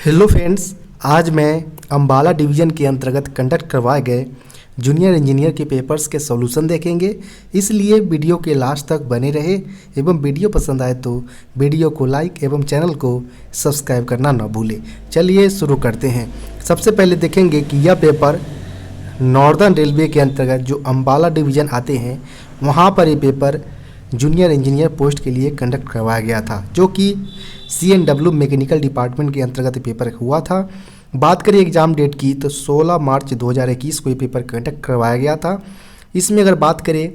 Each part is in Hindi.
हेलो फ्रेंड्स, आज मैं अम्बाला डिवीज़न के अंतर्गत कंडक्ट करवाए गए जूनियर इंजीनियर के पेपर्स के सॉल्यूशन देखेंगे। इसलिए वीडियो के लास्ट तक बने रहे एवं वीडियो पसंद आए तो वीडियो को लाइक एवं चैनल को सब्सक्राइब करना न भूलें। चलिए शुरू करते हैं। सबसे पहले देखेंगे कि यह पेपर नॉर्दर्न रेलवे के अंतर्गत जो अम्बाला डिवीज़न आते हैं वहाँ पर ये पेपर जूनियर इंजीनियर पोस्ट के लिए कंडक्ट करवाया गया था, जो कि CNW मैकेनिकल डिपार्टमेंट के अंतर्गत पेपर हुआ था। बात करें एग्ज़ाम डेट की तो 16 मार्च 2021 को ये पेपर कंडक्ट करवाया गया था। इसमें अगर बात करें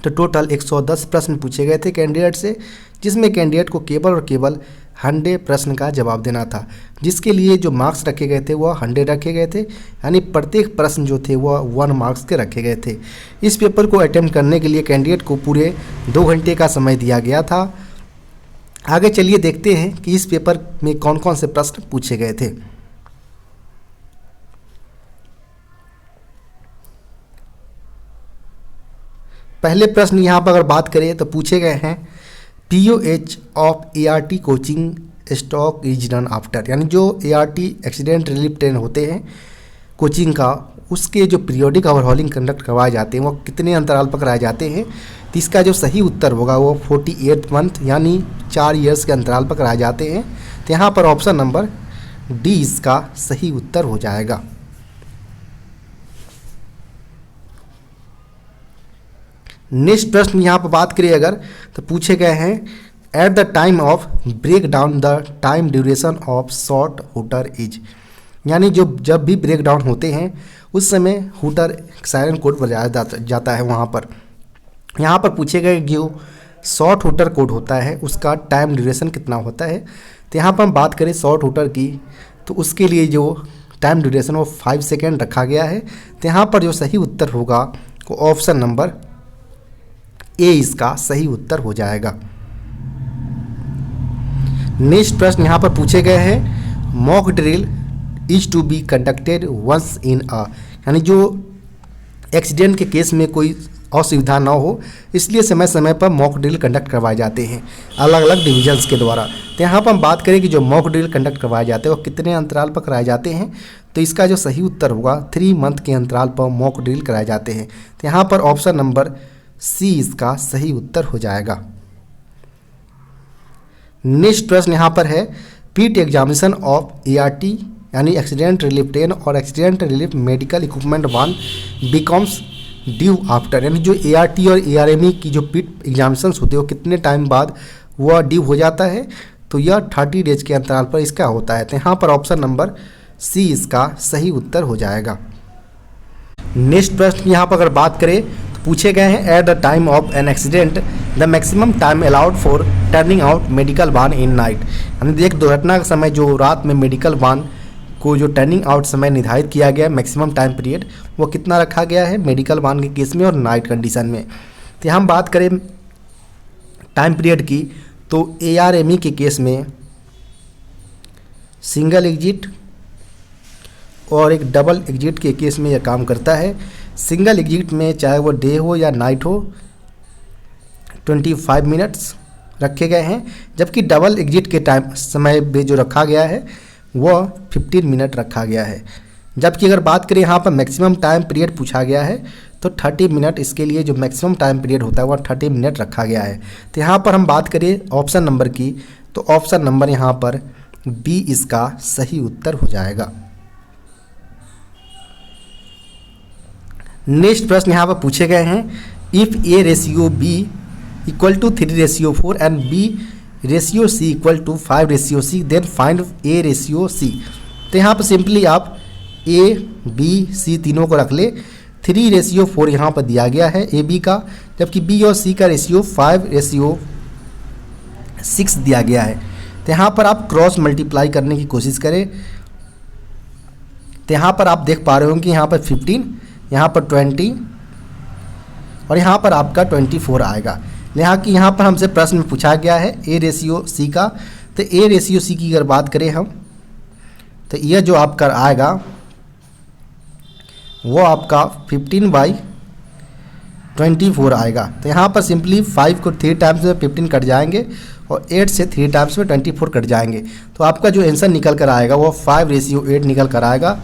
तो टोटल 110 प्रश्न पूछे गए थे कैंडिडेट से, जिसमें कैंडिडेट को केवल और केवल 100 प्रश्न का जवाब देना था, जिसके लिए जो मार्क्स रखे गए थे वह 100 रखे गए थे, यानी प्रत्येक प्रश्न जो थे वह 1 मार्क्स के रखे गए थे। इस पेपर को अटेम्प्ट करने के लिए कैंडिडेट को पूरे 2 घंटे का समय दिया गया था। आगे चलिए देखते हैं कि इस पेपर में कौन कौन से प्रश्न पूछे गए थे। पहले प्रश्न यहाँ पर अगर बात करें तो पूछे गए हैं POH of ART coaching stock is run after, यानी जो ART एक्सीडेंट रिलीफ ट्रेन होते हैं कोचिंग का, उसके जो पीरियोडिक ओवरहॉलिंग कंडक्ट करवाए जाते हैं वो कितने अंतराल पर कराए जाते हैं। तो इसका जो सही उत्तर होगा वो 48 मंथ यानी 4 ईयर्स के अंतराल पर कराए जाते हैं। तो यहाँ पर ऑप्शन नंबर डी इसका सही उत्तर हो जाएगा। नेक्स्ट प्रश्न यहाँ पर बात करिए अगर तो पूछे गए हैं at the time of break down the time duration of short hooter is, यानी जब भी ब्रेक डाउन होते हैं उस समय हुटर सायरन कोड बजाया जाता है वहाँ पर। यहाँ पर पूछे गए जो शॉर्ट हुटर कोड होता है उसका टाइम ड्यूरेशन कितना होता है। तो यहाँ पर हम बात करें शॉर्ट हुटर की तो उसके लिए जो टाइम ड्यूरेशन वो 5 सेकेंड रखा गया है। तो यहाँ पर जो सही उत्तर होगा वो ऑप्शन नंबर ए इसका सही उत्तर हो जाएगा। नेक्स्ट प्रश्न यहाँ पर पूछे गए हैं mock drill is to be conducted once in a, यानी जो एक्सीडेंट के केस में कोई असुविधा ना हो इसलिए समय समय पर मॉक ड्रिल कंडक्ट करवाए जाते हैं अलग अलग डिविजन्स के द्वारा। तो यहाँ पर हम बात करें कि जो मॉक ड्रिल कंडक्ट करवाए जाते हैं वो कितने अंतराल पर कराए जाते हैं। तो इसका जो सही उत्तर होगा 3 मंथ के अंतराल पर मॉक ड्रिल कराए जाते हैं। तो यहाँ पर ऑप्शन नंबर सी इसका सही उत्तर हो जाएगा। नेक्स्ट प्रश्न यहाँ पर है पीट एग्जामिनेशन ऑफ ART यानी एक्सीडेंट रिलीफ ट्रेन और accident relief medical equipment one becomes due after, यानी जो ART और ARME की जो पीट एग्जामिनेशन होते हैं वो कितने टाइम बाद वह ड्यू हो जाता है। तो यह 30 डेज के अंतराल पर इसका होता है। तो यहाँ पर ऑप्शन नंबर सी इसका सही उत्तर हो जाएगा। नेक्स्ट प्रश्न यहाँ पर अगर बात करें पूछे गए हैं at the time of an accident the maximum time allowed for turning out medical one in night, यानी एक दुर्घटना का समय जो रात में मेडिकल वान को जो टर्निंग आउट समय निर्धारित किया गया है मैक्सिमम टाइम पीरियड वो कितना रखा गया है मेडिकल वान के केस में और नाइट कंडीशन में। तो हम बात करें टाइम पीरियड की तो ARME के केस में सिंगल एग्जिट और एक डबल एग्जिट के केस में यह काम करता है। सिंगल एग्जिट में चाहे वो डे हो या नाइट हो 25 मिनट्स रखे गए हैं, जबकि डबल एग्जिट के टाइम समय में जो रखा गया है वह 15 मिनट रखा गया है। जबकि अगर बात करें यहाँ पर मैक्सिमम टाइम पीरियड पूछा गया है तो 30 मिनट, इसके लिए जो मैक्सिमम टाइम पीरियड होता है वह 30 मिनट रखा गया है। तो यहाँ पर हम बात करें ऑप्शन नंबर की तो ऑप्शन नंबर यहाँ पर बी इसका सही उत्तर हो जाएगा। नेक्स्ट प्रश्न यहाँ पर पूछे गए हैं if A ratio B equal to 3:4 and B ratio C equal to 5:C then find A ratio C। तो यहाँ पर सिंपली आप A B C तीनों को रख ले। 3:4 यहाँ पर दिया गया है AB का, जबकि B और C का रेशियो 5:6 दिया गया है। तो यहाँ पर आप क्रॉस मल्टीप्लाई करने की कोशिश करें। तो यहाँ पर आप देख पा रहे हो कि यहाँ पर 15, यहाँ पर 20 और यहाँ पर आपका 24 आएगा। यहाँ पर हमसे प्रश्न में पूछा गया है A रेशियो C का। तो A रेशियो C की अगर बात करें हम तो यह जो आपका आएगा वो आपका 15/24 आएगा। तो यहाँ पर सिंपली 5 को 3 टाइम्स में 15 कट जाएंगे और 8 से 3 टाइम्स में 24 कट जाएंगे। तो आपका जो आंसर निकल कर आएगा वो 5:8 निकल कर आएगा।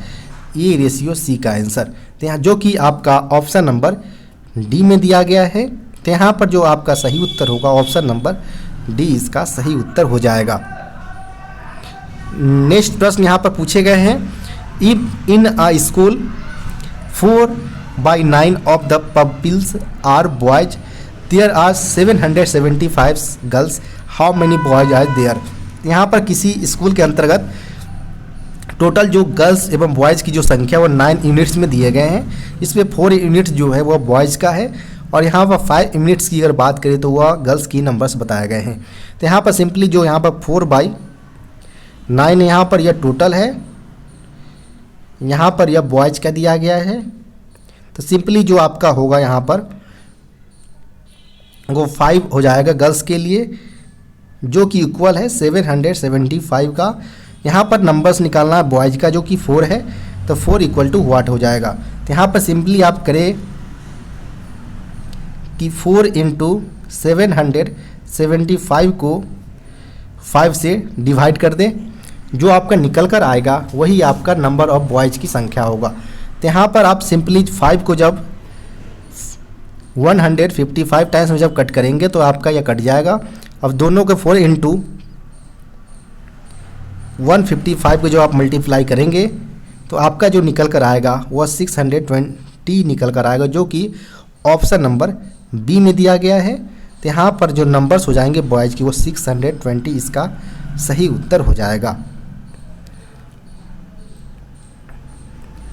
ये रेशियो सी का आंसर, तो यहाँ जो कि आपका ऑप्शन नंबर डी में दिया गया है। तो यहाँ पर जो आपका सही उत्तर होगा ऑप्शन नंबर डी इसका सही उत्तर हो जाएगा। नेक्स्ट प्रश्न यहाँ पर पूछे गए हैं, if in a school 4/9 of the pupils are boys, there are 775 girls, how many boys are there. यहाँ पर किसी स्कूल के अंतर्गत टोटल जो गर्ल्स एवं बॉयज़ की जो संख्या वो 9 यूनिट्स में दिए गए हैं। इसमें 4 यूनिट्स जो है वो बॉयज़ का है और यहाँ पर 5 यूनिट्स की अगर बात करें तो वह गर्ल्स की नंबर्स बताए गए हैं। तो यहाँ पर सिंपली जो यहाँ पर 4/9 यहाँ पर यह टोटल है, यहाँ पर यह बॉयज़ का दिया गया है। तो सिंपली जो आपका होगा यहाँ पर वो 5 हो जाएगा गर्ल्स के लिए, जो कि इक्वल है 775 का। यहाँ पर नंबर्स निकालना है बॉयज़ का जो कि 4 है, तो 4 इक्वल टू व्हाट हो जाएगा। तो यहाँ पर सिंपली आप करें कि 4 × 775 को 5 से डिवाइड कर दें, जो आपका निकल कर आएगा वही आपका नंबर ऑफ बॉयज़ की संख्या होगा। तो यहाँ पर आप सिंपली 5 को जब 155 टाइम्स में जब कट करेंगे तो आपका यह कट जाएगा। अब दोनों के 4 × 155 को जो आप मल्टीप्लाई करेंगे तो आपका जो निकल कर आएगा वह 620 निकल कर आएगा, जो कि ऑप्शन नंबर बी में दिया गया है। तो यहाँ पर जो नंबर्स हो जाएंगे बॉयज़ की वो 620 इसका सही उत्तर हो जाएगा।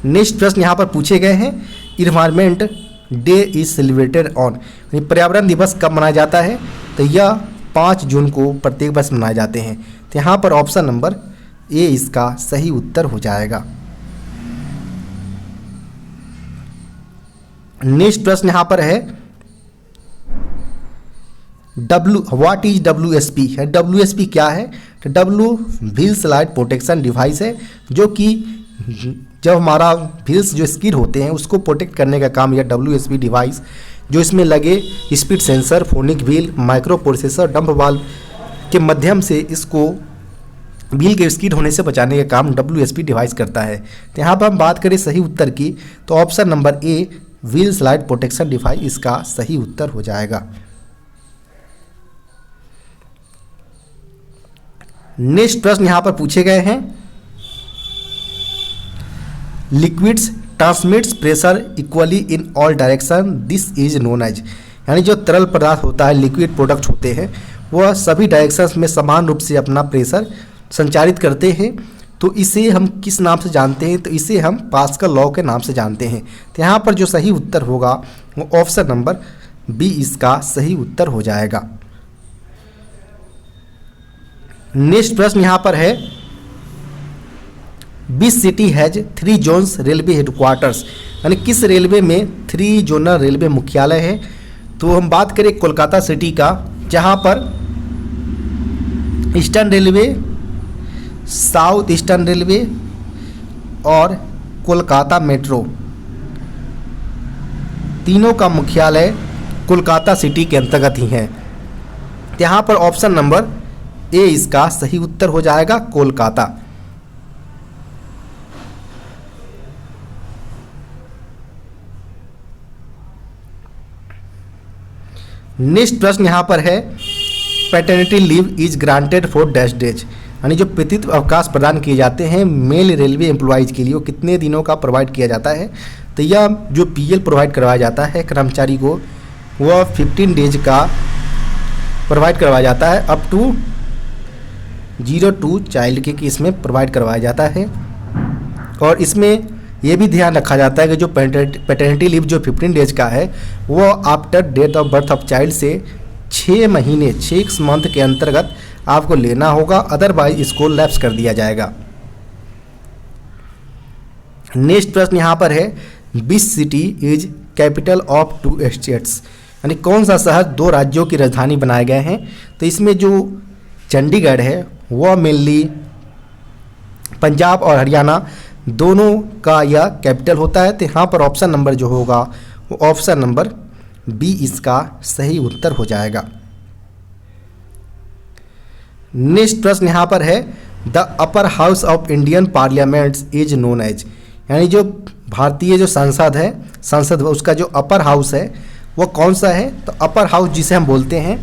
नेक्स्ट प्रश्न यहाँ पर पूछे गए हैं, environment day is celebrated on, पर्यावरण दिवस कब मनाया जाता है। तो यह 5 जून को प्रत्येक वर्ष मनाए जाते हैं। तो यहाँ पर ऑप्शन नंबर ए इसका सही उत्तर हो जाएगा। नेक्स्ट प्रश्न यहाँ पर है, व्हाट इज WSP है। WSP क्या है। तो W wheel slide protection device है, जो कि जब हमारा व्हील्स जो स्किड होते हैं उसको प्रोटेक्ट करने का काम यह WSP डिवाइस, जो इसमें लगे speed sensor, phonic wheel, micro processor, dump valve के माध्यम से इसको व्हील के स्किड होने से बचाने का काम WSP डिवाइस करता है। तो यहाँ पर हम बात करें सही उत्तर की तो option number a wheel slide protection device इसका सही उत्तर हो जाएगा। नेक्स्ट प्रश्न यहाँ पर पूछे गए हैं, liquids transmits pressure equally in all direction, this is known as. यानी जो तरल पदार्थ होता है, लिक्विड प्रोडक्ट होते हैं, वह सभी डायरेक्शंस में समान रूप से अपना प्रेशर संचारित करते हैं। तो इसे हम किस नाम से जानते हैं। तो इसे हम पास्कल लॉ के नाम से जानते हैं। तो यहाँ पर जो सही उत्तर होगा वो ऑप्शन नंबर बी इसका सही उत्तर हो जाएगा। नेक्स्ट प्रश्न यहाँ पर है, which city has 3 zones railway headquarters, यानी किस रेलवे में 3 जोनल रेलवे मुख्यालय है। तो हम बात करें कोलकाता सिटी का, जहाँ पर eastern railway, south eastern railway और कोलकाता मेट्रो तीनों का मुख्यालय कोलकाता सिटी के अंतर्गत ही है। यहाँ पर ऑप्शन नंबर ए इसका सही उत्तर हो जाएगा, कोलकाता। नेक्स्ट प्रश्न यहाँ पर है, paternity leave is granted for dash days, यानी जो पितृत्व अवकाश प्रदान किए जाते हैं मेल रेलवे एम्प्लॉयज़ के लिए वो कितने दिनों का प्रोवाइड किया जाता है। तो यह जो PL प्रोवाइड करवाया जाता है कर्मचारी को, वह 15 डेज का प्रोवाइड करवाया जाता है, अप टू 0 चाइल्ड के केस में प्रोवाइड करवाया जाता है। और इसमें ये भी ध्यान रखा जाता है कि जो पैटर्निटी लीव जो 15 डेज का है वो after date of birth of child से 6 महीने 6 मंथ के अंतर्गत आपको लेना होगा, अदरवाइज इसको लैप्स कर दिया जाएगा। नेक्स्ट प्रश्न यहाँ पर है, which city is capital of 2 states, यानी कौन सा शहर 2 राज्यों की राजधानी बनाए गए हैं। तो इसमें जो चंडीगढ़ है वह मेनली पंजाब और हरियाणा दोनों का यह कैपिटल होता है। तो यहाँ पर ऑप्शन नंबर जो होगा वो ऑप्शन नंबर बी इसका सही उत्तर हो जाएगा। नेक्स्ट प्रश्न यहाँ पर है the upper house of Indian parliaments is known as, यानी जो भारतीय जो संसद उसका जो अपर हाउस है वो कौन सा है? तो अपर हाउस जिसे हम बोलते हैं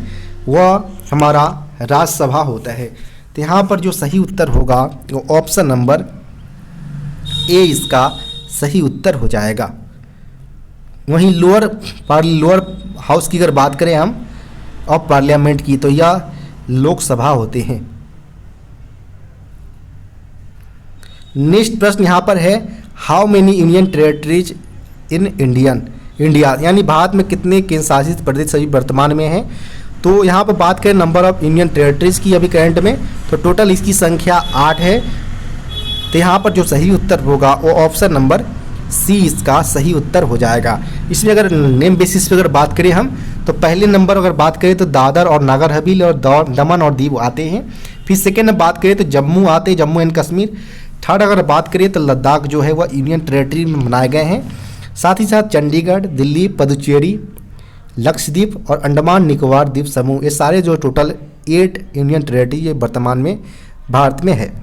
वह हमारा राज्यसभा होता है। तो यहाँ पर जो सही उत्तर होगा वो ऑप्शन नंबर ए इसका सही उत्तर हो जाएगा। वहीं लोअर हाउस की अगर बात करें हम ऑफ पार्लियामेंट की, तो यह लोकसभा होते हैं। नेक्स्ट प्रश्न यहाँ पर है how many union territories in India, यानी भारत में कितने केंद्र शासित प्रदेश अभी वर्तमान में हैं? तो यहाँ पर बात करें नंबर ऑफ यूनियन टेरेटरीज की अभी करंट में, तो टोटल इसकी संख्या 8 है। तो यहाँ पर जो सही उत्तर होगा वो ऑप्शन नंबर सी इसका सही उत्तर हो जाएगा। इसमें अगर नेम बेसिस पे अगर बात करें हम, तो पहले नंबर अगर बात करें तो दादर और नागर हवेली और दमन और दीव आते हैं। फिर सेकेंड में बात करें तो जम्मू आते हैं, जम्मू एंड कश्मीर। थर्ड अगर बात करें तो लद्दाख जो है वह यूनियन टेरेटरी में बनाए गए हैं। साथ ही साथ चंडीगढ़, दिल्ली, पुदुचेरी, लक्षद्वीप और अंडमान निकोबार द्वीप समूह, ये सारे जो टोटल 8 यूनियन टेरेटरी ये वर्तमान में भारत में है।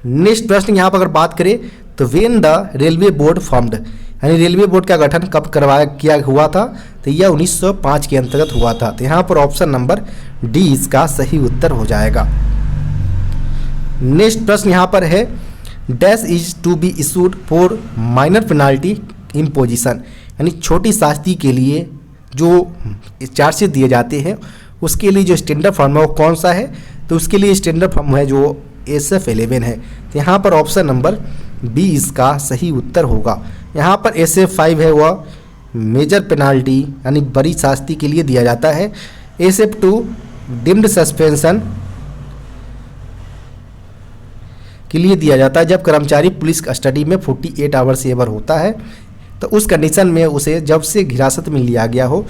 नेक्स्ट प्रश्न यहाँ पर अगर बात करें तो when the railway board formed, यानी रेलवे बोर्ड का गठन कब किया हुआ था? तो यह 1905 के अंतर्गत हुआ था। तो यहाँ पर ऑप्शन नंबर डी इसका सही उत्तर हो जाएगा। नेक्स्ट प्रश्न यहाँ पर है dash is to be issued for minor penalty imposition, यानी छोटी शास्ति के लिए जो चार्जशीट दिए जाते हैं उसके लिए जो स्टैंडर्ड फॉर्म है वो कौन सा है? तो उसके लिए स्टैंडर्ड फॉर्म है जो SF11 है। तो यहाँ पर ऑप्शन नंबर बी इसका सही उत्तर होगा। यहाँ पर SF5 है वह मेजर पेनाल्टी यानी बड़ी शास्ति के लिए दिया जाता है। SF2 डिम्ड सस्पेंशन के लिए दिया जाता है जब कर्मचारी पुलिस कस्टडी में 48 आवर से एवर होता है, तो उस कंडीशन में उसे जब से हिरासत में लिया गया हो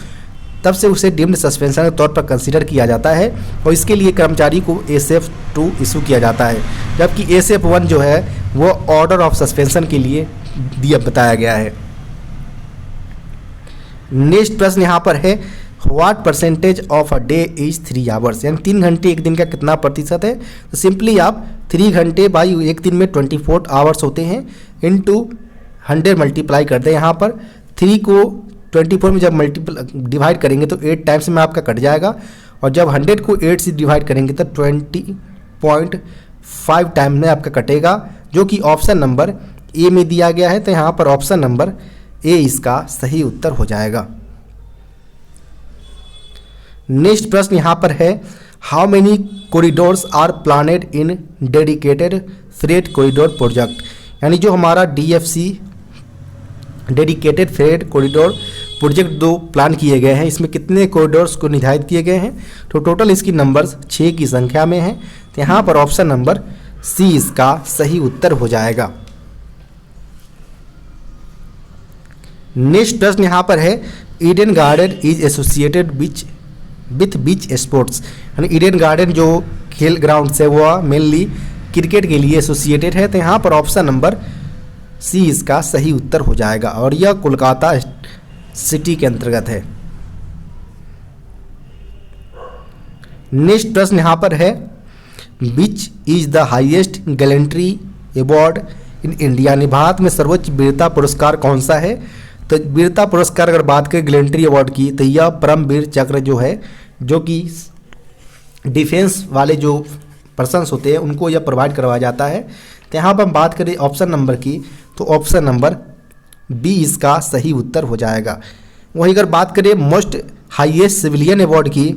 तब से उसे डिम्ड सस्पेंशन के तौर पर कंसीडर किया जाता है और इसके लिए कर्मचारी को SF2 इशू किया जाता है, जबकि SF1 जो है वो ऑर्डर ऑफ सस्पेंशन के लिए बताया गया है। नेक्स्ट प्रश्न यहाँ पर है what percentage of a day is 3 hours, यानी 3 घंटे एक दिन का कितना प्रतिशत है? तो सिंपली आप 3 घंटे बाई एक दिन में 24 आवर्स होते हैं इनटू 100 मल्टीप्लाई कर दें। यहाँ पर 3 को 24 में जब डिवाइड करेंगे तो 8 टाइम्स में आपका कट जाएगा, और जब 100 को 8 से डिवाइड करेंगे तो 20.5 टाइम में आपका कटेगा, जो कि ऑप्शन नंबर ए में दिया गया है। तो यहाँ पर ऑप्शन नंबर ए इसका सही उत्तर हो जाएगा। नेक्स्ट प्रश्न यहाँ पर है how many corridors are planned in dedicated freight corridor project, यानी जो हमारा DFC dedicated freight corridor project 2 plan किए गए हैं, इसमें कितने कॉरिडोर्स को निर्धारित किए गए हैं? तो टोटल इसकी नंबर्स 6 की संख्या में है। तो यहाँ पर ऑप्शन नंबर सी इसका सही उत्तर हो जाएगा। नेक्स्ट प्रश्न यहाँ पर है Eden garden is associated with beach sports, यानी ईडन गार्डन जो खेल ग्राउंड है वो मेनली क्रिकेट के लिए एसोसिएटेड है। तो यहाँ पर ऑप्शन नंबर सी इसका सही उत्तर हो जाएगा और यह कोलकाता सिटी के अंतर्गत है। नेक्स्ट प्रश्न यहाँ पर है which is the highest gallantry award in India, यानी भारत में सर्वोच्च वीरता पुरस्कार कौन सा है? तो वीरता पुरस्कार अगर बात करें गैलेंट्री अवार्ड की तो यह परमवीर चक्र जो है, जो कि डिफेंस वाले जो पर्सन्स होते हैं उनको यह प्रोवाइड करवाया जाता है। तो यहाँ पर हम बात करें ऑप्शन नंबर की तो ऑप्शन नंबर बी इसका सही उत्तर हो जाएगा। वहीं अगर बात करें मोस्ट हाईएस्ट सिविलियन अवार्ड की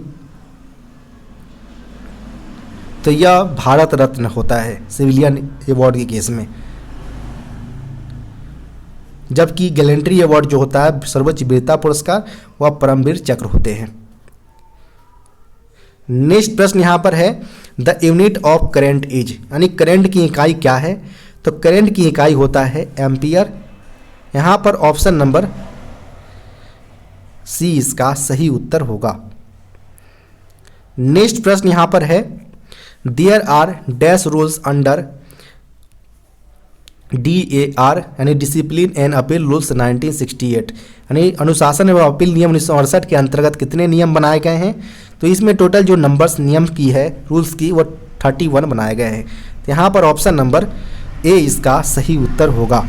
तो यह भारत रत्न होता है सिविलियन अवार्ड के केस में, जबकि गैलेंट्री अवार्ड जो होता है सर्वोच्च वीरता पुरस्कार वह परमवीर चक्र होते हैं। नेक्स्ट प्रश्न यहाँ पर है the unit of current is, यानी करंट की इकाई क्या है? तो करंट की इकाई होता है एम्पियर। यहाँ पर ऑप्शन नंबर सी इसका सही उत्तर होगा। नेक्स्ट प्रश्न यहाँ पर है there are dash rules under DAR यानी डिसिप्लिन एंड अपील रूल्स 1968, यानी अनुशासन एवं अपील नियम 1968 के अंतर्गत कितने नियम बनाए गए हैं? तो इसमें टोटल जो नंबर्स नियम की है रूल्स की वो 31 बनाए गए हैं। तो यहाँ पर ऑप्शन नंबर ए इसका सही उत्तर होगा।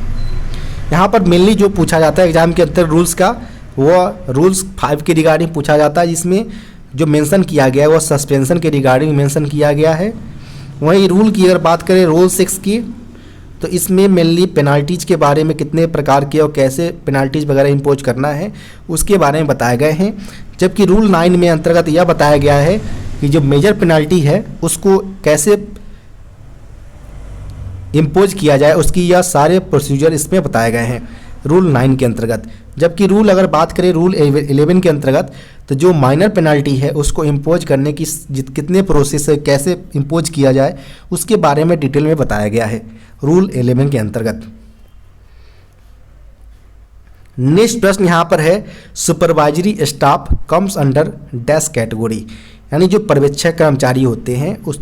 यहाँ पर मेनली जो पूछा जाता है एग्जाम के अंदर रूल्स का, वो रूल्स 5 के रिगार्डिंग पूछा जाता है, जिसमें जो मेंशन किया गया है वो सस्पेंशन के रिगार्डिंग मेंशन किया गया है। वहीं रूल की अगर बात करें रूल 6 की, तो इसमें मेनली पेनाल्टीज़ के बारे में कितने प्रकार के और कैसे पेनाल्टीज़ वगैरह इम्पोज करना है उसके बारे में बताए गए हैं। जबकि रूल 9 में अंतर्गत यह बताया गया है कि जो मेजर पेनाल्टी है उसको कैसे इम्पोज किया जाए, उसकी यह सारे प्रोसीजर इसमें बताए गए हैं रूल 9 के अंतर्गत। जबकि रूल अगर बात करें रूल 11 के अंतर्गत, तो जो माइनर पेनाल्टी है उसको इम्पोज करने की कितने प्रोसेस है, कैसे इम्पोज किया जाए उसके बारे में डिटेल में बताया गया है रूल 11 के अंतर्गत। नेक्स्ट प्रश्न यहाँ पर है supervisory staff comes under dash category, यानी जो पर्यवेक्षक कर्मचारी होते हैं उस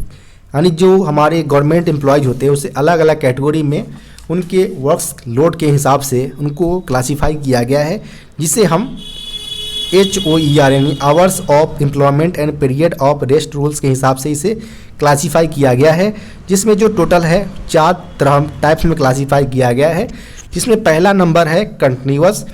यानी जो हमारे गवर्नमेंट एम्प्लॉयज होते हैं उसे अलग अलग कैटेगरी में उनके वर्क्स लोड के हिसाब से उनको क्लासीफाई किया गया है, जिसे हम HOER यानी hours of employment and period of rest rules के हिसाब से इसे क्लासीफाई किया गया है। जिसमें जो टोटल है 4 तरह टाइप्स में क्लासीफाई किया गया है, जिसमें पहला नंबर है कंटिन्यूअस,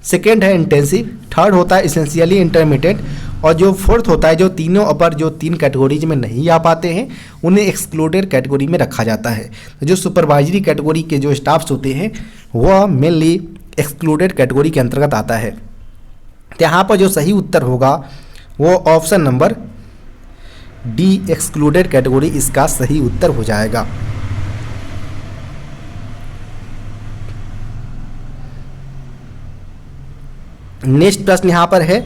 सेकेंड है इंटेंसिव, थर्ड होता है इसेंशियली इंटरमीडिएट, और जो फोर्थ होता है जो तीनों अपर जो 3 कैटेगरीज में नहीं आ पाते हैं उन्हें एक्सक्लूडेड कैटेगरी में रखा जाता है। तो जो सुपरवाइजरी कैटेगरी के जो स्टाफ्स होते हैं वह मेनली एक्सक्लूडेड कैटेगरी के अंतर्गत आता है। तो यहाँ पर जो सही उत्तर होगा वो option number D excluded category इसका सही उत्तर हो जाएगा। नेक्स्ट प्रश्न यहाँ पर है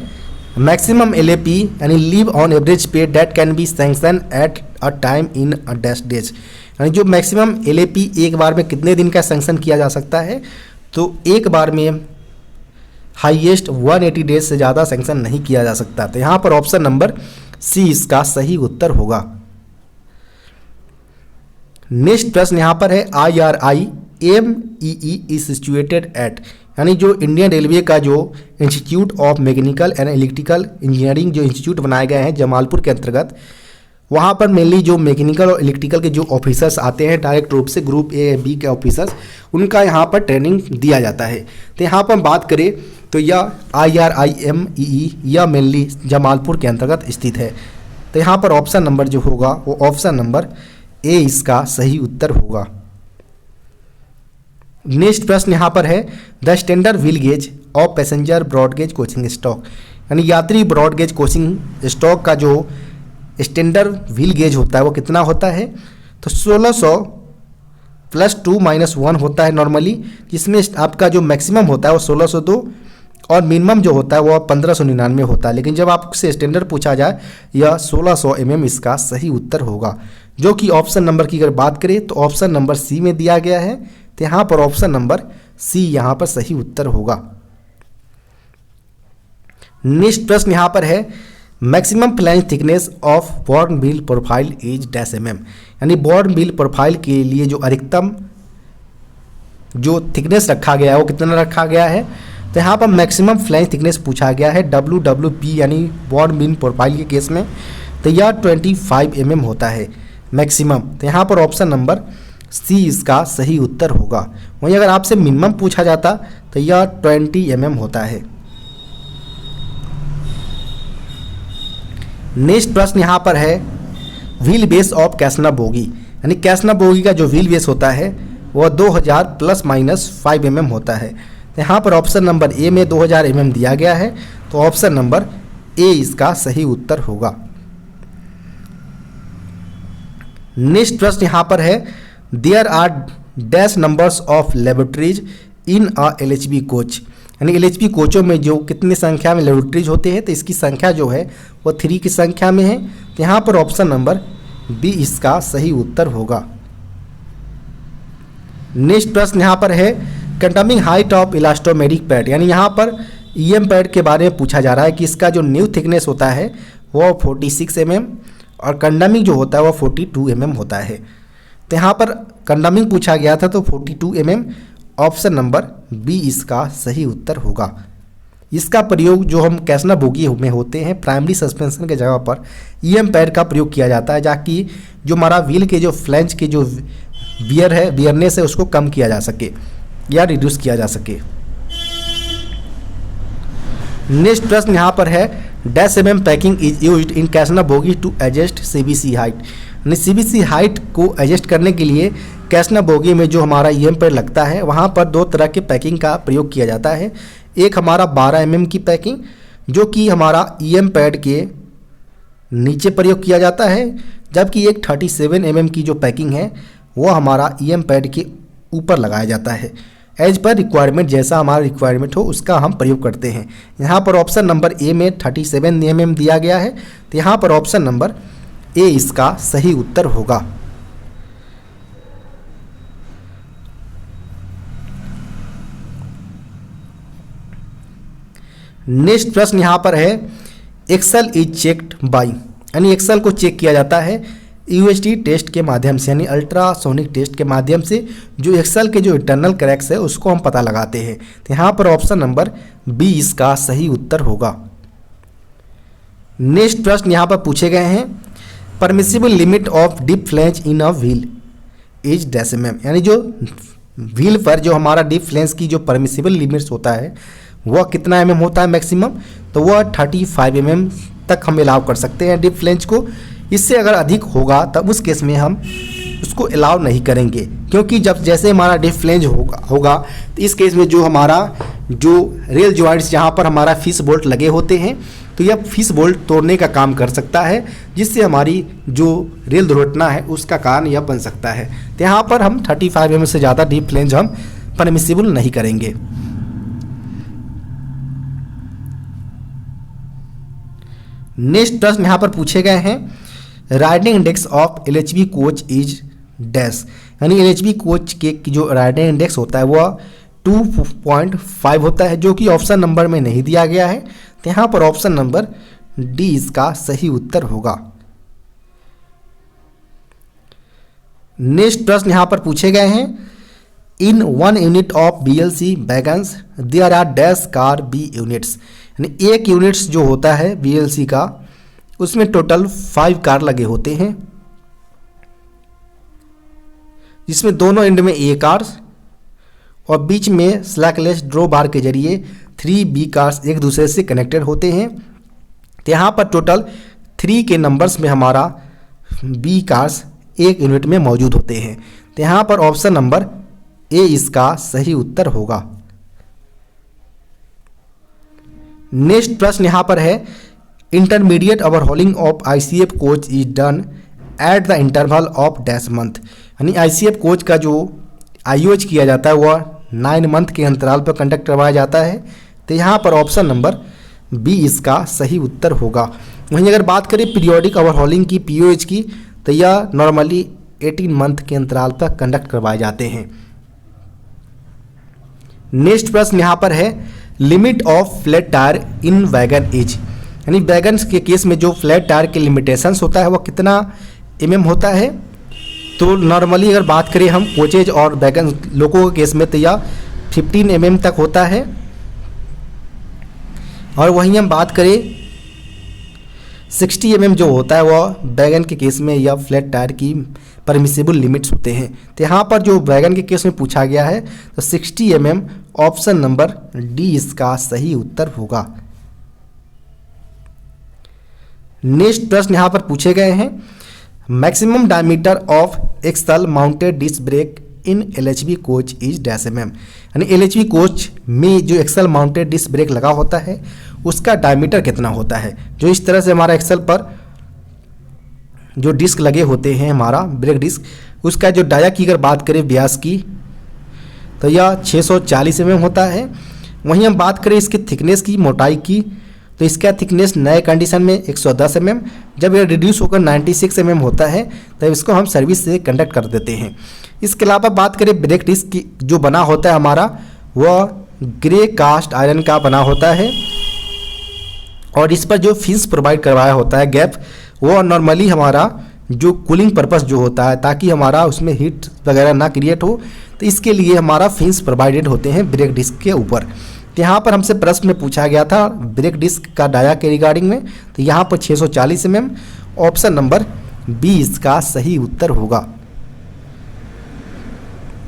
मैक्सिमम LAP यानी लीव ऑन एवरेज पे date can be sanction at a time in a dash days, यानी जो मैक्सिमम LAP एक बार में कितने दिन का सैंक्शन किया जा सकता है, तो एक बार में हाईएस्ट 180 डेज से ज़्यादा सैंक्शन नहीं किया जा सकता। तो यहाँ पर ऑप्शन नंबर सी इसका सही उत्तर होगा। नेक्स्ट प्रश्न यहाँ पर है IRIMEE इज सिचुएटेड एट, यानी जो इंडियन रेलवे का जो institute of mechanical and electrical engineering जो इंस्टीट्यूट बनाए गए हैं जमालपुर के अंतर्गत, वहाँ पर मेनली जो मैकेनिकल और इलेक्ट्रिकल के जो ऑफिसर्स आते हैं डायरेक्ट रूप से ग्रुप A B के ऑफिसर्स, उनका यहाँ पर ट्रेनिंग दिया जाता है। तो यहाँ पर हम बात करें तो यह IRIMEE यह मेनली जमालपुर के अंतर्गत स्थित है। तो यहाँ पर ऑप्शन नंबर जो होगा वो ऑप्शन नंबर ए इसका सही उत्तर होगा। नेक्स्ट प्रश्न यहाँ पर है the standard wheel gauge of passenger broad gauge coaching stock, यानी यात्री ब्रॉडगेज कोचिंग स्टॉक का जो स्टैंडर्ड व्हील गेज होता है वो कितना होता है, तो 1600 + 2 - 1 होता है नॉर्मली, जिसमें आपका जो मैक्सिमम होता है वो 1602 और मिनिमम जो होता है वो 1599 होता है। लेकिन जब आपसे स्टैंडर्ड पूछा जाए यह 1600 mm इसका सही उत्तर होगा, जो कि ऑप्शन नंबर की अगर बात करें तो ऑप्शन नंबर सी में दिया गया है। तो यहाँ पर ऑप्शन नंबर सी यहाँ पर सही उत्तर होगा। नेक्स्ट प्रश्न यहाँ पर है maximum flange thickness of born wheel profile is dash mm, यानी बॉर्न व्हील प्रोफाइल के लिए जो अधिकतम जो थिकनेस रखा गया है वो कितना रखा गया है, तो यहाँ पर मैक्सिमम फ्लैंज थिकनेस पूछा गया है WWP यानी बॉर्न व्हील प्रोफाइल के केस में, तो यह 25 mm होता है मैक्सिमम। तो यहाँ पर ऑप्शन नंबर सी इसका सही उत्तर होगा। वहीं अगर आपसे मिनिमम पूछा जाता तो यह 20 mm होता है। नेक्स्ट प्रश्न यहाँ पर है व्हील बेस ऑफ कैसना बोगी, यानी कैसना बोगी का जो व्हील बेस होता है वह 2000 ± 5 mm होता है। तो यहाँ पर ऑप्शन नंबर ए में 2000 mm दिया गया है, तो ऑप्शन नंबर ए इसका सही उत्तर होगा। नेक्स्ट प्रश्न यहाँ पर है there are dash numbers of laboratories in a LHB coach, यानी LHB कोचों में जो कितनी संख्या में लेबोरेटरीज होते हैं, तो इसकी संख्या जो है वो 3 की संख्या में है। तो यहाँ पर ऑप्शन नंबर बी इसका सही उत्तर होगा। नेक्स्ट प्रश्न यहाँ पर है कंडमिंग हाइट ऑफ इलास्टोमेरिक पैड, यानी यहाँ पर EM पैड के बारे में पूछा जा रहा है कि इसका जो न्यू थिकनेस होता है वो 46 mm और कंडमिंग जो होता है वो 42 mm होता है। तो यहाँ पर कंडमिंग पूछा गया था तो 42 mm, ऑप्शन नंबर बी इसका सही उत्तर होगा। इसका प्रयोग जो हम कैसना बोगी में होते हैं प्राइमरी सस्पेंशन के जगह पर ईएम पैड का प्रयोग किया जाता है, ताकि जो हमारा व्हील के जो फ्लैंज के जो वियरनेस है उसको कम किया जा सके या रिड्यूस किया जा सके। नेक्स्ट प्रश्न यहाँ पर है, dash mm packing is used in Casnub bogie to adjust CBC height. यानी सीबीसी हाइट को एडजस्ट करने के लिए कैसना बोगी में जो हमारा ईएम पैड लगता है वहाँ पर दो तरह के पैकिंग का प्रयोग किया जाता है। एक हमारा 12 mm की पैकिंग जो कि हमारा ईएम पैड के नीचे प्रयोग किया जाता है, जबकि एक 37 mm की जो पैकिंग है वो हमारा ईएम पैड के ऊपर लगाया जाता है। एज पर रिक्वायरमेंट, जैसा हमारा रिक्वायरमेंट हो उसका हम प्रयोग करते हैं। यहाँ पर ऑप्शन नंबर ए में 37 mm दिया गया है, तो यहाँ पर ऑप्शन नंबर ए इसका सही उत्तर होगा। नेक्स्ट प्रश्न यहाँ पर है, एक्सेल इज चेक्ड बाई, यानी एक्सेल को चेक किया जाता है यूएसटी टेस्ट के माध्यम से, यानी अल्ट्रासोनिक टेस्ट के माध्यम से जो एक्सेल के जो इंटरनल क्रैक्स है उसको हम पता लगाते हैं। तो यहाँ पर ऑप्शन नंबर बी इसका सही उत्तर होगा। नेक्स्ट प्रश्न यहाँ पर पूछे गए हैं, permissible limit of deep flange in a wheel is dash mm, यानी जो व्हील पर जो हमारा डीप फ्लैंज की जो परमिसिबल लिमिट्स होता है वह कितना mm होता है मैक्सिमम, तो वह 35 mm तक हम अलाउ कर सकते हैं डीप फ्लैंज को। इससे अगर अधिक होगा तब उस केस में हम उसको अलाउ नहीं करेंगे, क्योंकि जब जैसे हमारा डीप फ्लैंज होगा तो इस केस में जो हमारा जो रेल जॉइंट्स जहाँ पर हमारा फिश बोल्ट लगे होते हैं तो यह फिश बोल्ट तोड़ने का काम कर सकता है, जिससे हमारी जो रेल दुर्घटना है उसका कारण यह बन सकता है। तो यहाँ पर हम 35 mm से ज़्यादा डीप फ्लैंज हम परमिसिबल नहीं करेंगे। नेक्स्ट प्रश्न यहाँ पर पूछे गए हैं, riding index of LHB coach is dash, यानी एलएचबी कोच के जो राइडिंग इंडेक्स होता है वह 2.5 होता है, जो कि ऑप्शन नंबर में नहीं दिया गया है। तो यहाँ पर ऑप्शन नंबर डी इसका सही उत्तर होगा। नेक्स्ट प्रश्न यहाँ पर पूछे गए हैं, in 1 unit of BLC wagons there are dash car B units, यानी 1 यूनिट्स जो होता है BLC का उसमें टोटल 5 कार लगे होते हैं, जिसमें दोनों एंड में A कार्स और बीच में स्लैकलेस ड्रॉ बार के जरिए 3 B कार्स एक दूसरे से कनेक्टेड होते हैं। तो यहाँ पर टोटल 3 के नंबर्स में हमारा B कार्स 1 यूनिट में मौजूद होते हैं। तो यहाँ पर ऑप्शन नंबर ए इसका सही उत्तर होगा। नेक्स्ट प्रश्न यहाँ पर है, intermediate overhauling of ICF coach is done at the interval of dash month, यानी ICF कोच का जो IOH किया जाता है वह 9 मंथ के अंतराल पर कंडक्ट करवाया जाता है। तो यहाँ पर ऑप्शन नंबर बी इसका सही उत्तर होगा। वहीं अगर बात करें पीरियोडिक ओवरहॉलिंग की POH की, तो यह नॉर्मली 18 मंथ के अंतराल पर कंडक्ट करवाए जाते हैं। नेक्स्ट प्रश्न यहाँ पर है, limit of flat tyre in wagon is, यानी वैगन के केस में जो फ्लैट टायर के लिमिटेशंस होता है वह कितना mm होता है। तो नॉर्मली अगर बात करें हम कोचेज और वैगन लोगों के केस में तो यह 15 mm तक होता है, और वहीं हम बात करें 60 mm जो होता है वह वैगन के केस में यह फ्लैट टायर की परमिसिबल लिमिट्स होते हैं। तो यहाँ पर जो वैगन के केस में पूछा गया है तो 60 mm ऑप्शन नंबर डी इसका सही उत्तर होगा। नेक्स्ट प्रश्न यहाँ पर पूछे गए हैं, maximum diameter of axle mounted disc brake in LHB coach is dash mm, यानी LHB कोच में जो एक्सल माउंटेड डिस्क ब्रेक लगा होता है उसका डायमीटर कितना होता है। जो इस तरह से हमारा एक्सल पर जो डिस्क लगे होते हैं हमारा ब्रेक डिस्क, उसका जो डाया की अगर बात करें व्यास की तो यह 640 mm होता है। वहीं हम बात करें इसकी थिकनेस की, मोटाई की, तो इसका थिकनेस नए कंडीशन में 110 mm, जब यह रिड्यूस होकर 96 mm होता है तब इसको हम सर्विस से कंडक्ट कर देते हैं। इसके अलावा बात करें ब्रेक डिस्क की, जो बना होता है हमारा वह ग्रे कास्ट आयरन का बना होता है, और इस पर जो फिंस प्रोवाइड करवाया होता है गैप, वो नॉर्मली हमारा जो कूलिंग पर्पस जो होता है ताकि हमारा उसमें हीट वगैरह ना क्रिएट हो, तो इसके लिए हमारा फिंस प्रोवाइडेड होते हैं ब्रेक डिस्क के ऊपर। तो यहाँ पर हमसे प्रश्न में पूछा गया था ब्रेक डिस्क का डाया के रिगार्डिंग में, तो यहाँ पर 640 mm। ऑप्शन नंबर बी इसका सही उत्तर होगा।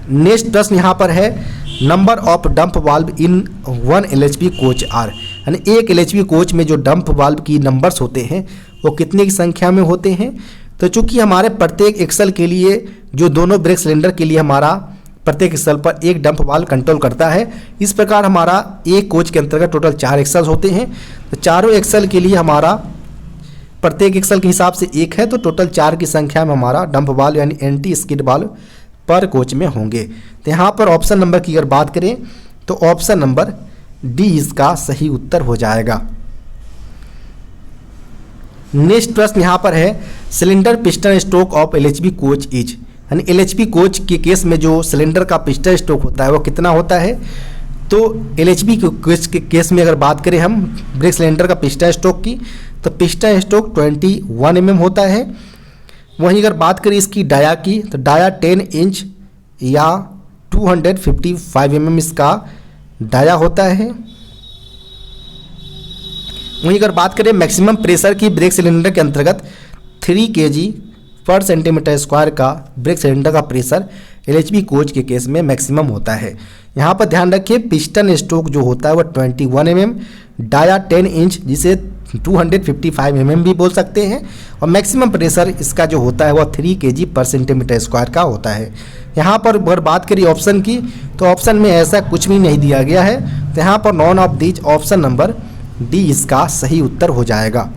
नेक्स्ट प्रश्न यहाँ पर है number of dump valve in 1 LHP coach are, यानी एक LHP कोच में जो डंप वाल्व की नंबर्स होते हैं वो कितने की संख्या में होते हैं। तो चूंकि हमारे प्रत्येक एक्सल के लिए जो दोनों ब्रेक सिलेंडर के लिए हमारा प्रत्येक एक्सल पर एक डंप वाल्व कंट्रोल करता है, इस प्रकार हमारा एक कोच के अंतर्गत टोटल 4 एक्सल्स होते हैं। तो चारों एक्सल के लिए हमारा प्रत्येक एक्सल के हिसाब से एक है, तो टोटल 4 की संख्या में हमारा डंप वाल्व यानी एंटी स्किड वाल्व पर कोच में होंगे। तो यहाँ पर ऑप्शन नंबर की अगर बात करें तो ऑप्शन नंबर डी इसका सही उत्तर हो जाएगा। नेक्स्ट प्रश्न यहाँ पर है cylinder piston stroke of LHP coach is, यानी LHP कोच के केस में जो सिलेंडर का पिस्टन स्ट्रोक होता है वो कितना होता है। तो LHP कोच के केस में अगर बात करें हम ब्रेक सिलेंडर का पिस्टन स्ट्रोक की, तो पिस्टन स्ट्रोक 21 mm होता है। वहीं अगर बात करें इसकी डाया की, तो डाया 10 इंच या 255 mm इसका डाया होता है। वहीं अगर बात करें मैक्सिमम प्रेशर की ब्रेक सिलेंडर के अंतर्गत 3 kg पर सेंटीमीटर स्क्वायर का ब्रेक सिलेंडर का प्रेशर LHP कोच के केस में मैक्सिमम होता है। यहाँ पर ध्यान रखिए पिस्टन स्ट्रोक जो होता है वो 21 mm, डाया 10 इंच जिसे 255 mm भी बोल सकते हैं, और मैक्सिमम प्रेशर इसका जो होता है वह 3 kg पर सेंटीमीटर स्क्वायर का होता है। यहाँ पर अगर बात करिए ऑप्शन की, तो ऑप्शन में ऐसा कुछ भी नहीं दिया गया है, तो यहाँ पर none of these option number D इसका सही उत्तर हो जाएगा।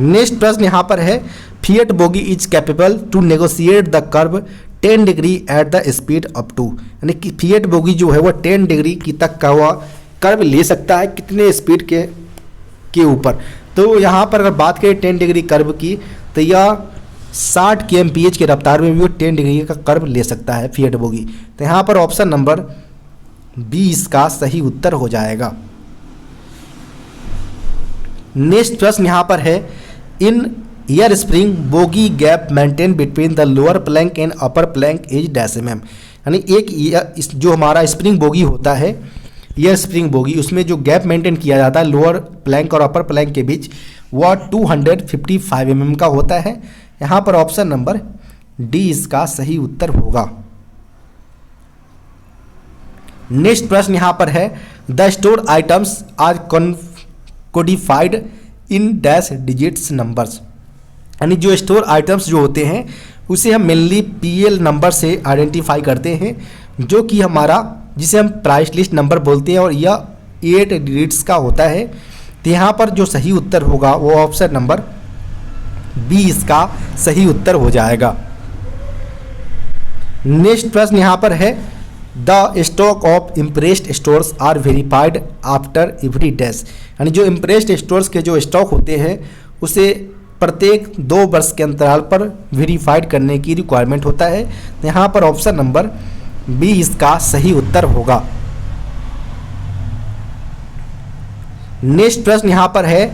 नेक्स्ट प्रश्न यहाँ पर है Fiat bogie is capable to negotiate the curve 10 degree at the speed up to, यानी कि फिएट बोगी जो है वो 10 डिग्री की तक का हुआ कर्व ले सकता है कितने स्पीड के ऊपर। तो यहाँ पर अगर बात करें 10 डिग्री कर्व की, तो यह 60 kmph की रफ्तार में भी वो 10 डिग्री का कर्व ले सकता है फिएट बोगी। तो यहाँ पर ऑप्शन नंबर बी इसका सही उत्तर हो जाएगा। नेक्स्ट प्रश्न यहाँ पर है in air spring bogie gap maintain between the lower plank and upper plank is dash mm, यानी एक जो हमारा स्प्रिंग बोगी होता है एयर स्प्रिंग बोगी, उसमें जो गैप मेंटेन किया जाता है लोअर प्लैंक और अपर प्लैंक के बीच वह 255 mm का होता है। यहाँ पर ऑप्शन नंबर डी इसका सही उत्तर होगा। नेक्स्ट प्रश्न यहाँ पर है the store items are codified in dash digits numbers, यानी जो स्टोर आइटम्स जो होते हैं उसे हम मेनली PL नंबर से आइडेंटिफाई करते हैं, जो कि हमारा जिसे हम प्राइस लिस्ट नंबर बोलते हैं, और यह 8 डिजिट्स का होता है। तो यहाँ पर जो सही उत्तर होगा वो ऑप्शन नंबर बी इसका सही उत्तर हो जाएगा। नेक्स्ट प्रश्न यहाँ पर है the stock of impressed stores are verified after every dash, यानी जो इम्प्रेस्ड स्टोर्स के जो स्टॉक होते हैं उसे प्रत्येक 2 वर्ष के अंतराल पर वेरीफाइड करने की रिक्वायरमेंट होता है। यहाँ पर ऑप्शन नंबर बी इसका सही उत्तर होगा। नेक्स्ट प्रश्न यहाँ पर है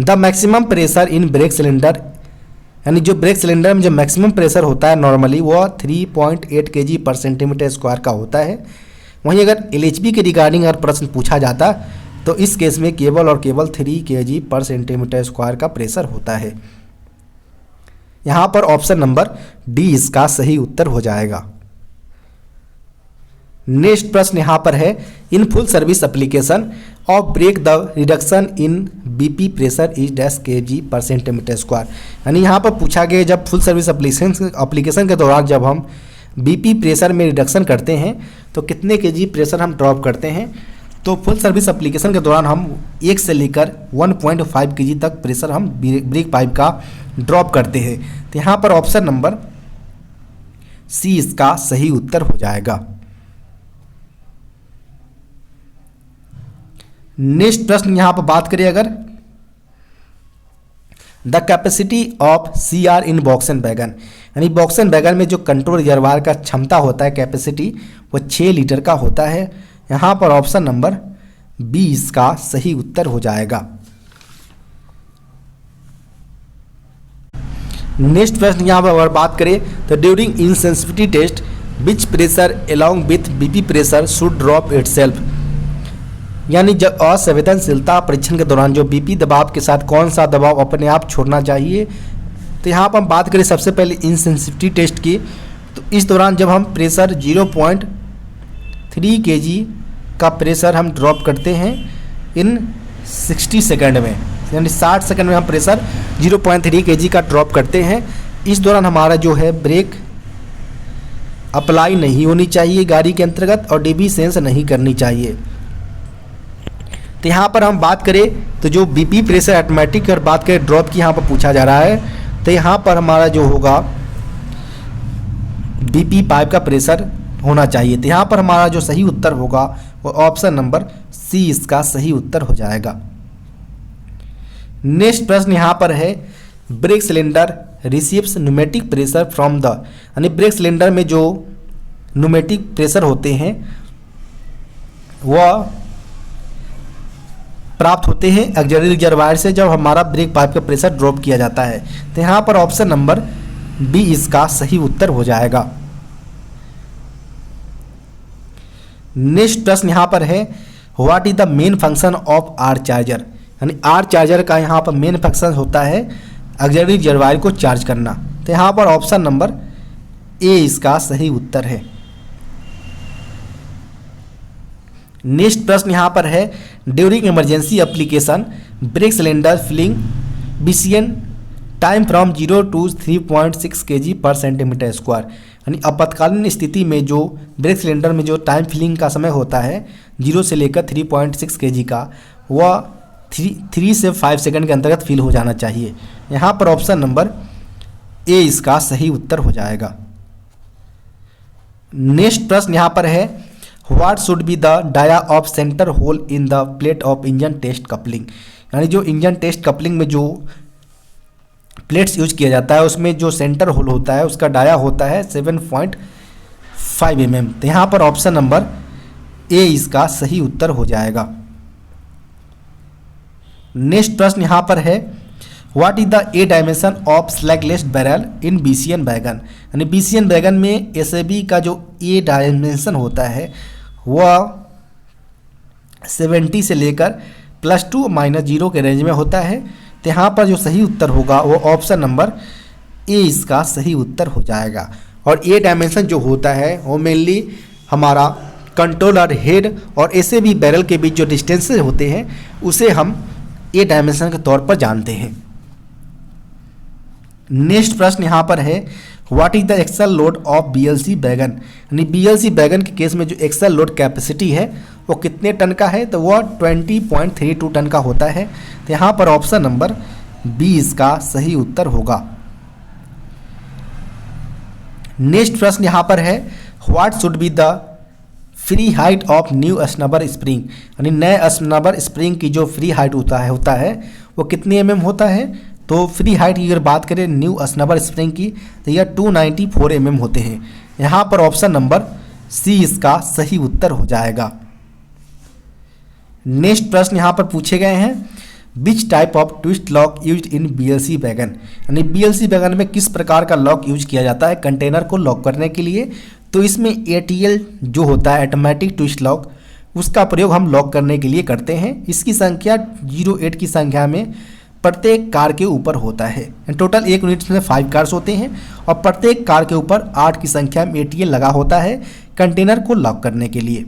the maximum pressure in brake cylinder, यानी जो ब्रेक सिलेंडर में जो मैक्सिमम प्रेशर होता है नॉर्मली वो 3.8 kg पर सेंटीमीटर स्क्वायर का होता है। वहीं अगर LHP के रिगार्डिंग अगर प्रश्न पूछा जाता तो इस केस में केवल और केवल 3 kg पर सेंटीमीटर स्क्वायर का प्रेशर होता है। यहाँ पर ऑप्शन नंबर डी इसका सही उत्तर हो जाएगा। नेक्स्ट प्रश्न यहाँ पर है in full service application of brake the reduction in BP pressure is dash kg पर सेंटीमीटर स्क्वायर, यानी यहाँ पर पूछा गया जब फुल सर्विस एप्लीकेशन के दौरान जब हम BP प्रेशर में रिडक्शन करते हैं तो कितने kg प्रेशर हम ड्रॉप करते हैं। तो फुल सर्विस एप्लीकेशन के दौरान हम 1 से लेकर 1.5 kg तक प्रेशर हम ब्रेक पाइप का ड्रॉप करते हैं। तो यहाँ पर ऑप्शन नंबर सी इसका सही उत्तर हो जाएगा। नेक्स्ट प्रश्न यहाँ पर बात करें अगर the capacity of CR in box and wagon, यानी बॉक्स एंड वैगन में जो कंट्रोल रिजर्वायर का क्षमता होता है कैपेसिटी वो 6 लीटर का होता है। यहाँ पर ऑप्शन नंबर बी इसका सही उत्तर हो जाएगा। नेक्स्ट प्रश्न यहाँ पर अगर बात करें तो during insensitivity test which pressure along with BP pressure should drop itself, यानी जब असंवेदनशीलता परीक्षण के दौरान जो बीपी दबाव के साथ कौन सा दबाव अपने आप छोड़ना चाहिए। तो यहाँ पर हम बात करें सबसे पहले इंसेंसिटिविटी टेस्ट की, तो इस दौरान जब हम प्रेशर 0.3 kg का प्रेशर हम ड्रॉप करते हैं इन 60 सेकंड में, यानी 60 सेकंड में हम प्रेशर 0.3 kg का ड्रॉप करते हैं। इस दौरान हमारा जो है ब्रेक अप्लाई नहीं होनी चाहिए गाड़ी के अंतर्गत और डीबी सेंस नहीं करनी चाहिए। तो यहाँ पर हम बात करें तो जो बीपी प्रेशर ऑटोमेटिक और बात करें ड्रॉप की यहाँ पर पूछा जा रहा है, तो यहाँ पर हमारा जो होगा बीपी पाइप का प्रेशर होना चाहिए। तो यहाँ पर हमारा जो सही उत्तर होगा वो ऑप्शन नंबर सी इसका सही उत्तर हो जाएगा। नेक्स्ट प्रश्न यहाँ पर है brake cylinder receives pneumatic pressure from the, यानी ब्रेक सिलेंडर में जो न्यूमेटिक प्रेशर होते हैं वह प्राप्त होते हैं ऑक्सिलरी रिजर्वायर से जब हमारा ब्रेक पाइप का प्रेशर ड्रॉप किया जाता है। तो यहाँ पर ऑप्शन नंबर बी इसका सही उत्तर हो जाएगा। नेक्स्ट प्रश्न यहाँ पर है what is the main function of R charger, यानी आर चार्जर का यहाँ पर मेन फंक्शन होता है ऑक्सिलरी रिजर्वायर को चार्ज करना। तो यहाँ पर ऑप्शन नंबर ए इसका सही उत्तर है। नेक्स्ट प्रश्न यहाँ पर है during emergency application brake cylinder filling BCN time from 0 to 3.6 kg पर सेंटीमीटर स्क्वायर, यानी आपातकालीन स्थिति में जो ब्रेक सिलेंडर में जो टाइम फिलिंग का समय होता है 0 से लेकर 3.6 kg का, वह 3 से 5 सेकंड के अंतर्गत फिल हो जाना चाहिए। यहाँ पर ऑप्शन नंबर ए इसका सही उत्तर हो जाएगा। नेक्स्ट प्रश्न यहाँ पर है what should be the dia of centre hole in the plate of engine test coupling, यानी जो इंजन टेस्ट कपलिंग में जो प्लेट्स यूज किया जाता है उसमें जो सेंटर होल होता है उसका डाया होता है 7.5 mm। तो यहाँ पर ऑप्शन नंबर ए इसका सही उत्तर हो जाएगा। नेक्स्ट प्रश्न यहाँ पर है what is the A dimension of slackless barrel in BCN wagon, यानी BCN वैगन में SAB का जो ए डायमेंशन होता है वह 70 से लेकर +2 - 0 के रेंज में होता है। तो यहाँ पर जो सही उत्तर होगा वो ऑप्शन नंबर ए इसका सही उत्तर हो जाएगा। और ए डायमेंशन जो होता है वो मेनली हमारा कंट्रोलर हेड और SAB बैरल के बीच जो डिस्टेंसेज होते हैं उसे हम ए डायमेंशन के तौर पर जानते हैं। नेक्स्ट प्रश्न यहाँ पर है what is the axle load of BLC wagon, यानी BLC वैगन के केस में जो एक्सल लोड कैपेसिटी है वो कितने टन का है, तो वह 20.32 टन का होता है। तो यहाँ पर ऑप्शन नंबर बी इसका सही उत्तर होगा। नेक्स्ट प्रश्न यहाँ पर है what should be the free height of new snubber spring, यानी नए स्नबर स्प्रिंग की जो फ्री हाइट होता है वो कितने mm होता है। तो फ्री हाइट की अगर बात करें न्यू स्नबर स्प्रिंग की तो यह 294 mm होते हैं। यहाँ पर ऑप्शन नंबर सी इसका सही उत्तर हो जाएगा। नेक्स्ट प्रश्न यहाँ पर पूछे गए हैं which type of twist lock use in BLC wagon, यानी BLC वैगन में किस प्रकार का लॉक यूज किया जाता है कंटेनर को लॉक करने के लिए। तो इसमें ATL जो होता है ऑटोमेटिक ट्विस्ट लॉक, उसका प्रयोग हम लॉक करने के लिए करते हैं। इसकी संख्या 08 की संख्या में प्रत्येक कार के ऊपर होता है। टोटल एक यूनिट में 5 कार्स होते हैं और प्रत्येक कार के ऊपर 8 की संख्या में ATL लगा होता है कंटेनर को लॉक करने के लिए।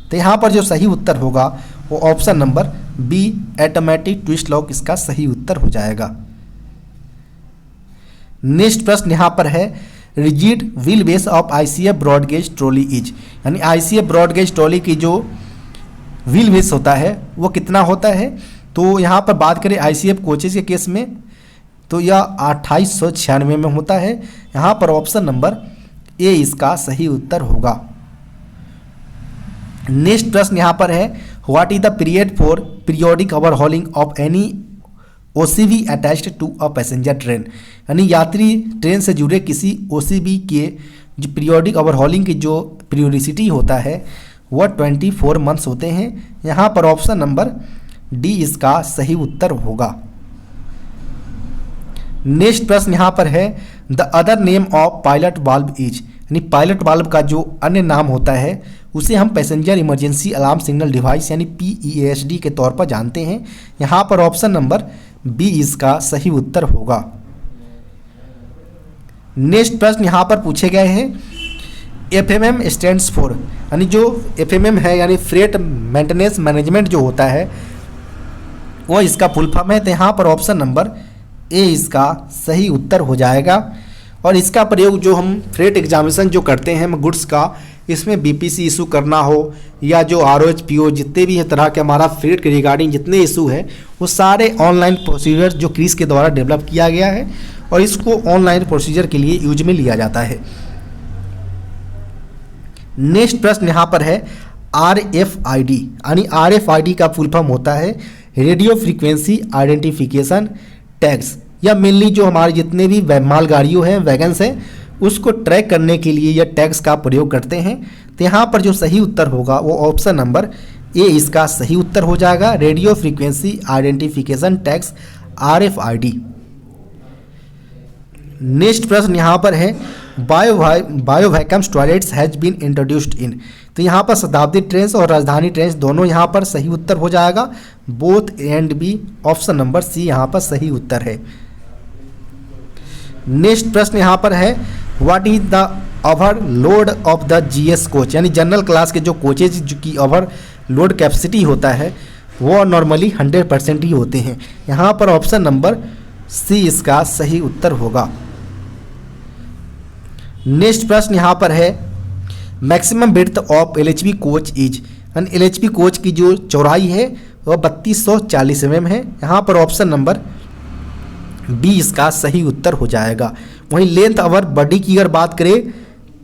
तो यहाँ पर जो सही उत्तर होगा वो option number B automatic twist lock इसका सही उत्तर हो जाएगा। नेक्स्ट प्रश्न यहाँ पर है rigid wheel base of ICF broad gauge trolley is, यानी ICF ब्रॉड गेज ट्रॉली की जो व्हील बेस होता है वो कितना होता है। तो यहाँ पर बात करें ICF कोचेज के केस में तो यह 2896 में होता है। यहाँ पर ऑप्शन नंबर ए इसका सही उत्तर होगा। नेक्स्ट प्रश्न यहाँ पर है what is the period for periodic overhauling of any OCV attached to a passenger train, यानी यात्री ट्रेन से जुड़े किसी OCV के जो पीरियोडिक ओवरहॉलिंग की जो पीरियोडिसिटी होता है वह 24 मंथ्स होते हैं। यहाँ पर ऑप्शन नंबर डी इसका सही उत्तर होगा। नेक्स्ट प्रश्न यहाँ पर है the other name of pilot valve is, यानी पायलट वाल्व का जो अन्य नाम होता है उसे हम passenger emergency alarm signal device यानी PEASD के तौर पर जानते हैं। यहाँ पर ऑप्शन नंबर बी इसका सही उत्तर होगा। नेक्स्ट प्रश्न यहाँ पर पूछे गए हैं FMM स्टैंड्स फॉर, यानी जो FMM है यानी फ्रेट मेंटेनेंस मैनेजमेंट जो होता है वो इसका फुल फॉर्म है। तो यहाँ पर ऑप्शन नंबर ए इसका सही उत्तर हो जाएगा। और इसका प्रयोग जो हम फ्रेट एग्जामिनेशन जो करते हैं गुड्स का, इसमें BPC इशू करना हो या जो ROH PO जितने भी तरह के हमारा फ्रेट के रिगार्डिंग जितने इशू है वो सारे ऑनलाइन प्रोसीजर जो क्रिस के द्वारा डेवलप किया गया है और इसको ऑनलाइन प्रोसीजर के लिए यूज में लिया जाता है। नेक्स्ट प्रश्न यहाँ पर है RFID, यानी RFID का फुल फॉर्म होता है रेडियो फ्रीक्वेंसी आइडेंटिफिकेशन टैग्स, या मेनली जो हमारे जितने भी मालगाड़ियों हैं वैगन्स हैं उसको ट्रैक करने के लिए यह टैग्स का प्रयोग करते हैं। तो यहाँ पर जो सही उत्तर होगा वो ऑप्शन नंबर ए इसका सही उत्तर हो जाएगा, radio frequency identification tags RFID। Next प्रश्न यहाँ पर है bio vacuums toilets has been introduced in, तो यहाँ पर शताब्दी ट्रेन और राजधानी ट्रेन दोनों यहाँ पर सही उत्तर हो जाएगा, both A and B, option number C यहाँ पर सही उत्तर है। नेक्स्ट प्रश्न यहाँ पर है what is the overload of the GS coach, यानी जनरल क्लास के जो कोचेज की ओवरलोड कैपेसिटी होता है वो नॉर्मली 100% ही होते हैं। यहाँ पर ऑप्शन नंबर सी इसका सही उत्तर होगा। नेक्स्ट प्रश्न यहाँ पर है maximum width of LHB coach is, यानी LHB कोच की जो चौड़ाई है वह 3240 mm है। यहाँ पर ऑप्शन नंबर बी इसका सही उत्तर हो जाएगा। वहीं लेंथ अवर बॉडी की अगर बात करें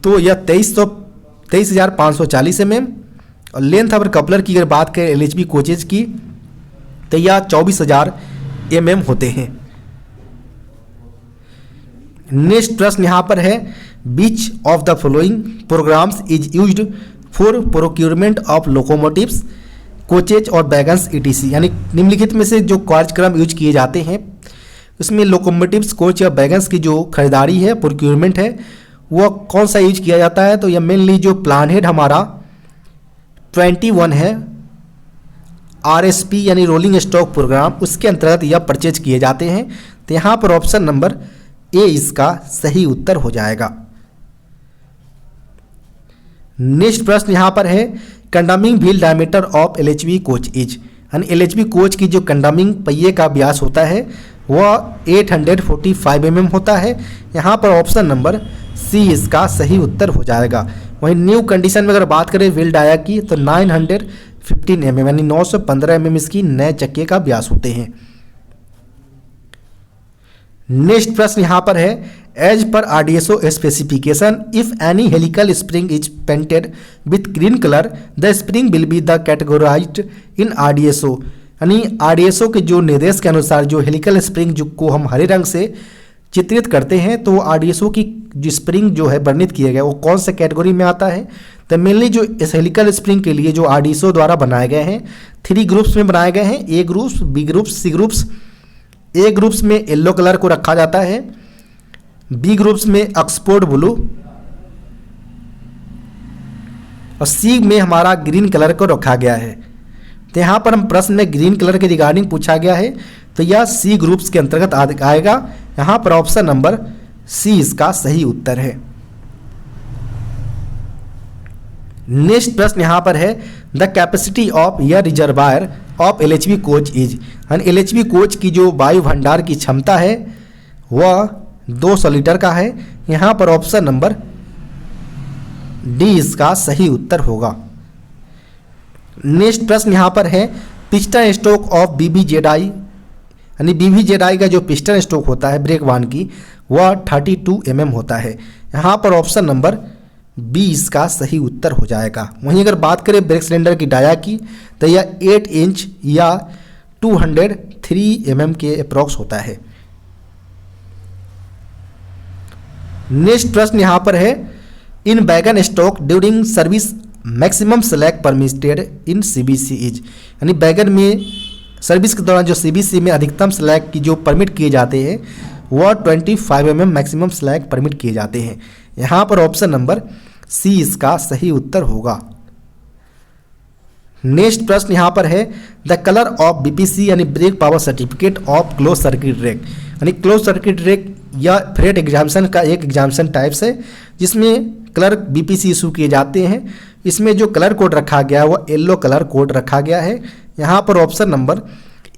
तो यह 23,540 mm, और लेंथ अवर कपलर की अगर बात करें LHB कोचेज की तो यह 24,000 mm होते हैं। नेक्स्ट प्रश्न यहाँ पर है which of the following programs is used for procurement of locomotives coaches और वैगन्स ETC, यानी निम्नलिखित में से जो कार्यक्रम यूज किए जाते हैं उसमें लोकोमोटिव्स कोच या वैगन्स की जो खरीदारी है प्रोक्योरमेंट है वो कौन सा यूज किया जाता है, तो यह मेनली जो प्लान हेड हमारा 21 है RSP यानी रोलिंग स्टॉक प्रोग्राम, उसके अंतर्गत यह परचेज किए जाते हैं। तो यहाँ पर ऑप्शन नंबर ए इसका सही उत्तर हो जाएगा। नेक्स्ट प्रश्न यहाँ पर है कंडमिंग wheel diameter of LHB coach is, यानी LHB कोच की जो कंडमिंग पहिए का व्यास होता है वह 845 mm होता है। यहाँ पर ऑप्शन नंबर सी इसका सही उत्तर हो जाएगा। वहीं न्यू कंडीशन में अगर बात करें व्हील डाया की तो 915 mm यानी 915 mm इसकी नए चक्के का व्यास होते हैं। नेक्स्ट प्रश्न यहाँ पर है as per RDSO specification if any helical spring is painted with green colour the spring will be the categorized in RDSO, यानी RDSO के जो निर्देश के अनुसार जो हेलिकल स्प्रिंग जो को हम हरे रंग से चित्रित करते हैं तो RDSO की जो स्प्रिंग जो है वर्णित किया गया वो कौन से कैटेगरी में आता है। तो मेनली जो इस हेलिकल स्प्रिंग के लिए जो RDSO द्वारा बनाए गए हैं 3 ग्रुप्स में बनाए गए हैं, A groups, B groups, C groups. A groups में येलो कलर को रखा जाता है, B ग्रुप्स में ऑक्सफोर्ड ब्लू और C में हमारा ग्रीन कलर को रखा गया है। तो यहाँ पर हम प्रश्न में ग्रीन कलर के रिगार्डिंग पूछा गया है तो यह C ग्रुप्स के अंतर्गत आएगा। यहाँ पर ऑप्शन नंबर C इसका सही उत्तर है। नेक्स्ट प्रश्न यहाँ पर है the capacity of air reservoir of LHB coach is, यानी LHB कोच की जो वायु भंडार की क्षमता है वह 200 लीटर का है। यहाँ पर ऑप्शन नंबर डी इसका सही उत्तर होगा। नेक्स्ट प्रश्न यहाँ पर है पिस्टन स्ट्रोक ऑफ BBZI, यानी BBZI का जो पिस्टन स्ट्रोक होता है ब्रेक वाहन की वह 32 mm होता है। यहाँ पर ऑप्शन नंबर बी इसका सही उत्तर हो जाएगा। वहीं अगर बात करें ब्रेक सिलेंडर की डाया की तो यह 8 इंच या 203 mm के अप्रॉक्स होता है। नेक्स्ट प्रश्न यहाँ पर है in wagon stock during service maximum slack permitted in CBC is, यानी वैगन में सर्विस के दौरान जो CBC में अधिकतम स्लैक की जो परमिट किए जाते हैं वह 25 mm मैक्सिमम स्लैग परमिट किए जाते हैं। यहाँ पर ऑप्शन नंबर सी इसका सही उत्तर होगा। नेक्स्ट प्रश्न यहाँ पर है द कलर ऑफ बीपीसी यानी brake power certificate of close circuit rake, यानी क्लोज सर्किट रेक या फ्रेट एग्जामिशन का एक एग्जामिशन टाइप्स है जिसमें कलर बीपीसी इशू किए जाते हैं। इसमें जो कलर कोड रखा गया है वह येलो कलर कोड रखा गया है। यहाँ पर ऑप्शन नंबर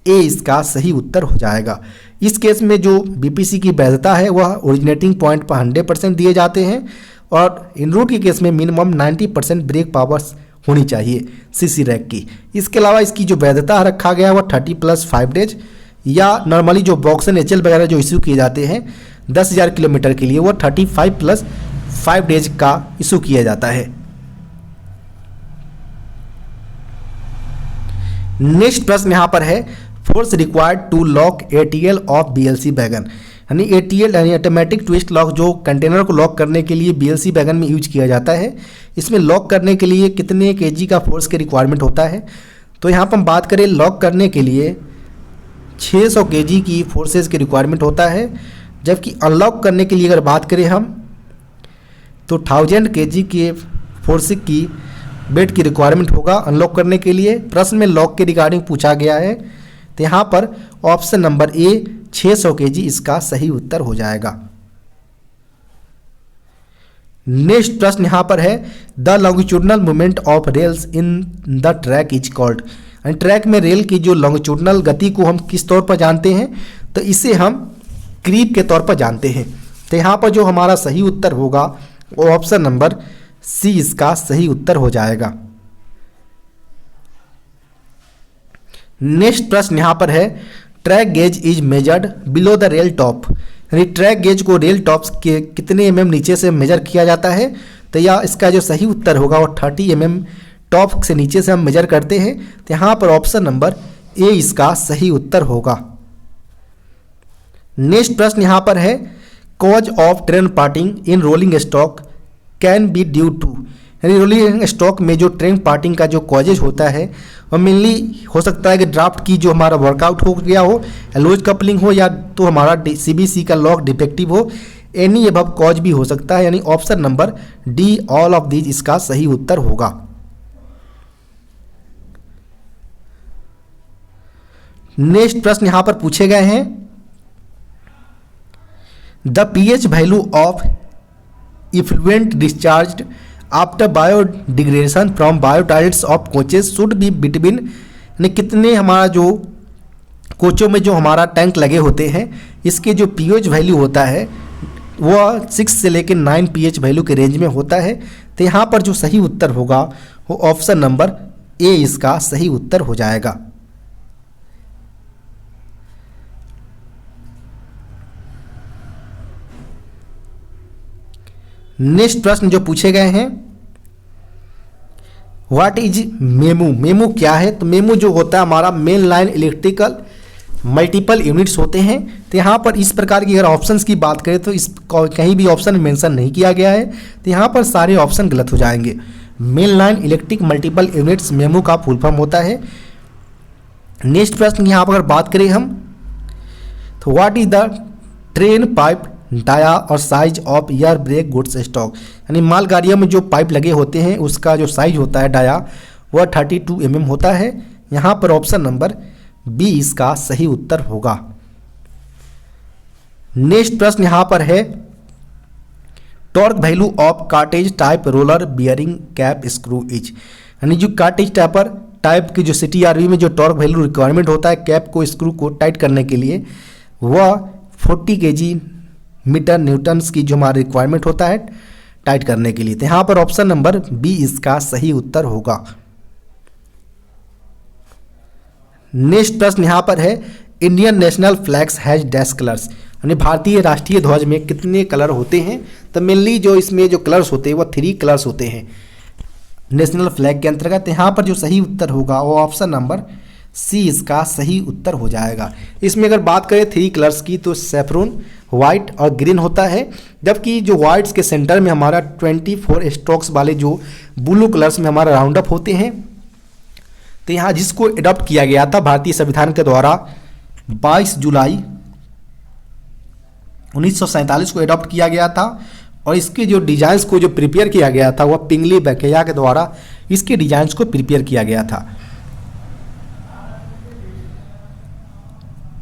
ए इसका सही उत्तर हो जाएगा। इस केस में जो बीपीसी की वैधता है वह ओरिजिनेटिंग पॉइंट पर 100% दिए जाते हैं और इनरूट के केस में मिनिमम 90% ब्रेक पावर्स होनी चाहिए सीसी रैक की। इसके अलावा इसकी जो वैधता रखा गया है वह 30+5 डेज या नॉर्मली जो बॉक्सन एचएल वगैरह जो इशू किए जाते हैं 10,000 किलोमीटर के लिए वो 35+5 डेज का इशू किया जाता है। नेक्स्ट प्रश्न यहाँ पर है force required to lock ATL of BLC wagon, यानी एटीएल यानी ऑटोमेटिक ट्विस्ट लॉक जो कंटेनर को लॉक करने के लिए बीएलसी वैगन में यूज किया जाता है। इसमें लॉक करने के लिए कितने केजी का फोर्स के रिक्वायरमेंट होता है? तो यहाँ पर हम बात करें लॉक करने के लिए 600 केजी की फोर्सेस की रिक्वायरमेंट होता है, जबकि अनलॉक करने के लिए अगर बात करें हम तो 1000 केजी के फोर्स की वेट की रिक्वायरमेंट होगा अनलॉक करने के लिए। प्रश्न में लॉक के रिगार्डिंग पूछा गया है तो यहाँ पर ऑप्शन नंबर ए 600 केजी इसका सही उत्तर हो जाएगा। नेक्स्ट प्रश्न यहाँ पर है the longitudinal movement of rails in the track is called, यानी ट्रैक में रेल की जो लॉन्गिट्यूडनल गति को हम किस तौर पर जानते हैं? तो इसे हम क्रीप के तौर पर जानते हैं। तो यहाँ पर जो हमारा सही उत्तर होगा वो ऑप्शन नंबर सी इसका सही उत्तर हो जाएगा। नेक्स्ट प्रश्न यहाँ पर है track gauge is measured below the rail top, यानी ट्रैक गेज को रेल टॉप के कितने नीचे से मेजर किया जाता है? तो यह इसका जो सही उत्तर होगा वो 30 टॉप से नीचे से हम मेजर करते हैं। तो यहाँ पर ऑप्शन नंबर ए इसका सही उत्तर होगा। नेक्स्ट प्रश्न यहाँ पर है cause of train parting in rolling stock can be due to, यानी रोलिंग स्टॉक में जो ट्रेन पार्टिंग का जो कॉजेज होता है वह मेनली हो सकता है कि ड्राफ्ट की जो हमारा वर्कआउट हो गया हो, लूज कपलिंग हो, या तो हमारा सीबीसी का लॉक डिफेक्टिव हो, एनी अबव कॉज भी हो सकता है, यानी option number D all of these इसका सही उत्तर होगा। नेक्स्ट प्रश्न यहां पर पूछे गए हैं the pH value of effluent discharge after biodegradation from biotides of coaches should be between, यानी कितने हमारा जो कोचों में जो हमारा टैंक लगे होते हैं इसके जो पीएच वैल्यू होता है वह 6 से लेकर 9 पीएच वैल्यू के रेंज में होता है। तो यहाँ पर जो सही उत्तर होगा वो ऑप्शन नंबर ए इसका सही उत्तर हो जाएगा। नेक्स्ट प्रश्न जो पूछे गए हैं व्हाट इज मेमू, मेमू क्या है? तो मेमू जो होता है हमारा main line electrical multiple units होते हैं। तो यहाँ पर इस प्रकार की अगर ऑप्शंस की बात करें तो इस कहीं भी ऑप्शन मेंशन नहीं किया गया है, तो यहाँ पर सारे ऑप्शन गलत हो जाएंगे। Main line electric multiple units MEMU का फुल फॉर्म होता है। नेक्स्ट प्रश्न यहाँ पर अगर बात करें हम तो what is the train pipe dia or size of air brake goods stock, यानी मालगाड़ियों में जो पाइप लगे होते हैं उसका जो साइज होता है डाया वह 32 mm होता है। यहाँ पर ऑप्शन नंबर बी इसका सही उत्तर होगा। नेक्स्ट प्रश्न यहाँ पर है torque value of cartridge type roller bearing cap screw is, यानी जो कार्टेज टाइप की जो CTRV में जो टॉर्क वैल्यू रिक्वायरमेंट होता है कैप को स्क्रू को टाइट करने के लिए वह 40 kg मीटर न्यूटन्स की जो हमारा रिक्वायरमेंट होता है टाइट करने के लिए। तो यहाँ पर ऑप्शन नंबर बी इसका सही उत्तर होगा। नेक्स्ट प्रश्न यहाँ पर है Indian national flags has dash colours, यानी भारतीय राष्ट्रीय ध्वज में कितने कलर होते हैं? तो मेनली जो इसमें जो कलर्स होते हैं वो 3 कलर्स होते हैं नेशनल फ्लैग के अंतर्गत। यहाँ पर जो सही उत्तर होगा वो ऑप्शन नंबर सी इसका सही उत्तर हो जाएगा। इसमें अगर बात करें 3 कलर्स की तो सैफरून, वाइट और ग्रीन होता है, जबकि जो वाइट्स के सेंटर में हमारा 24 स्ट्रोक्स वाले जो ब्लू कलर्स में हमारा राउंड अप होते हैं। तो यहाँ जिसको एडॉप्ट किया गया था भारतीय संविधान के द्वारा 22 जुलाई 1947 को एडॉप्ट किया गया था और इसके जो डिजाइन्स को जो प्रिपेयर किया गया था वह पिंगली बैकेया के द्वारा इसके डिजाइन्स को प्रिपेयर किया गया था।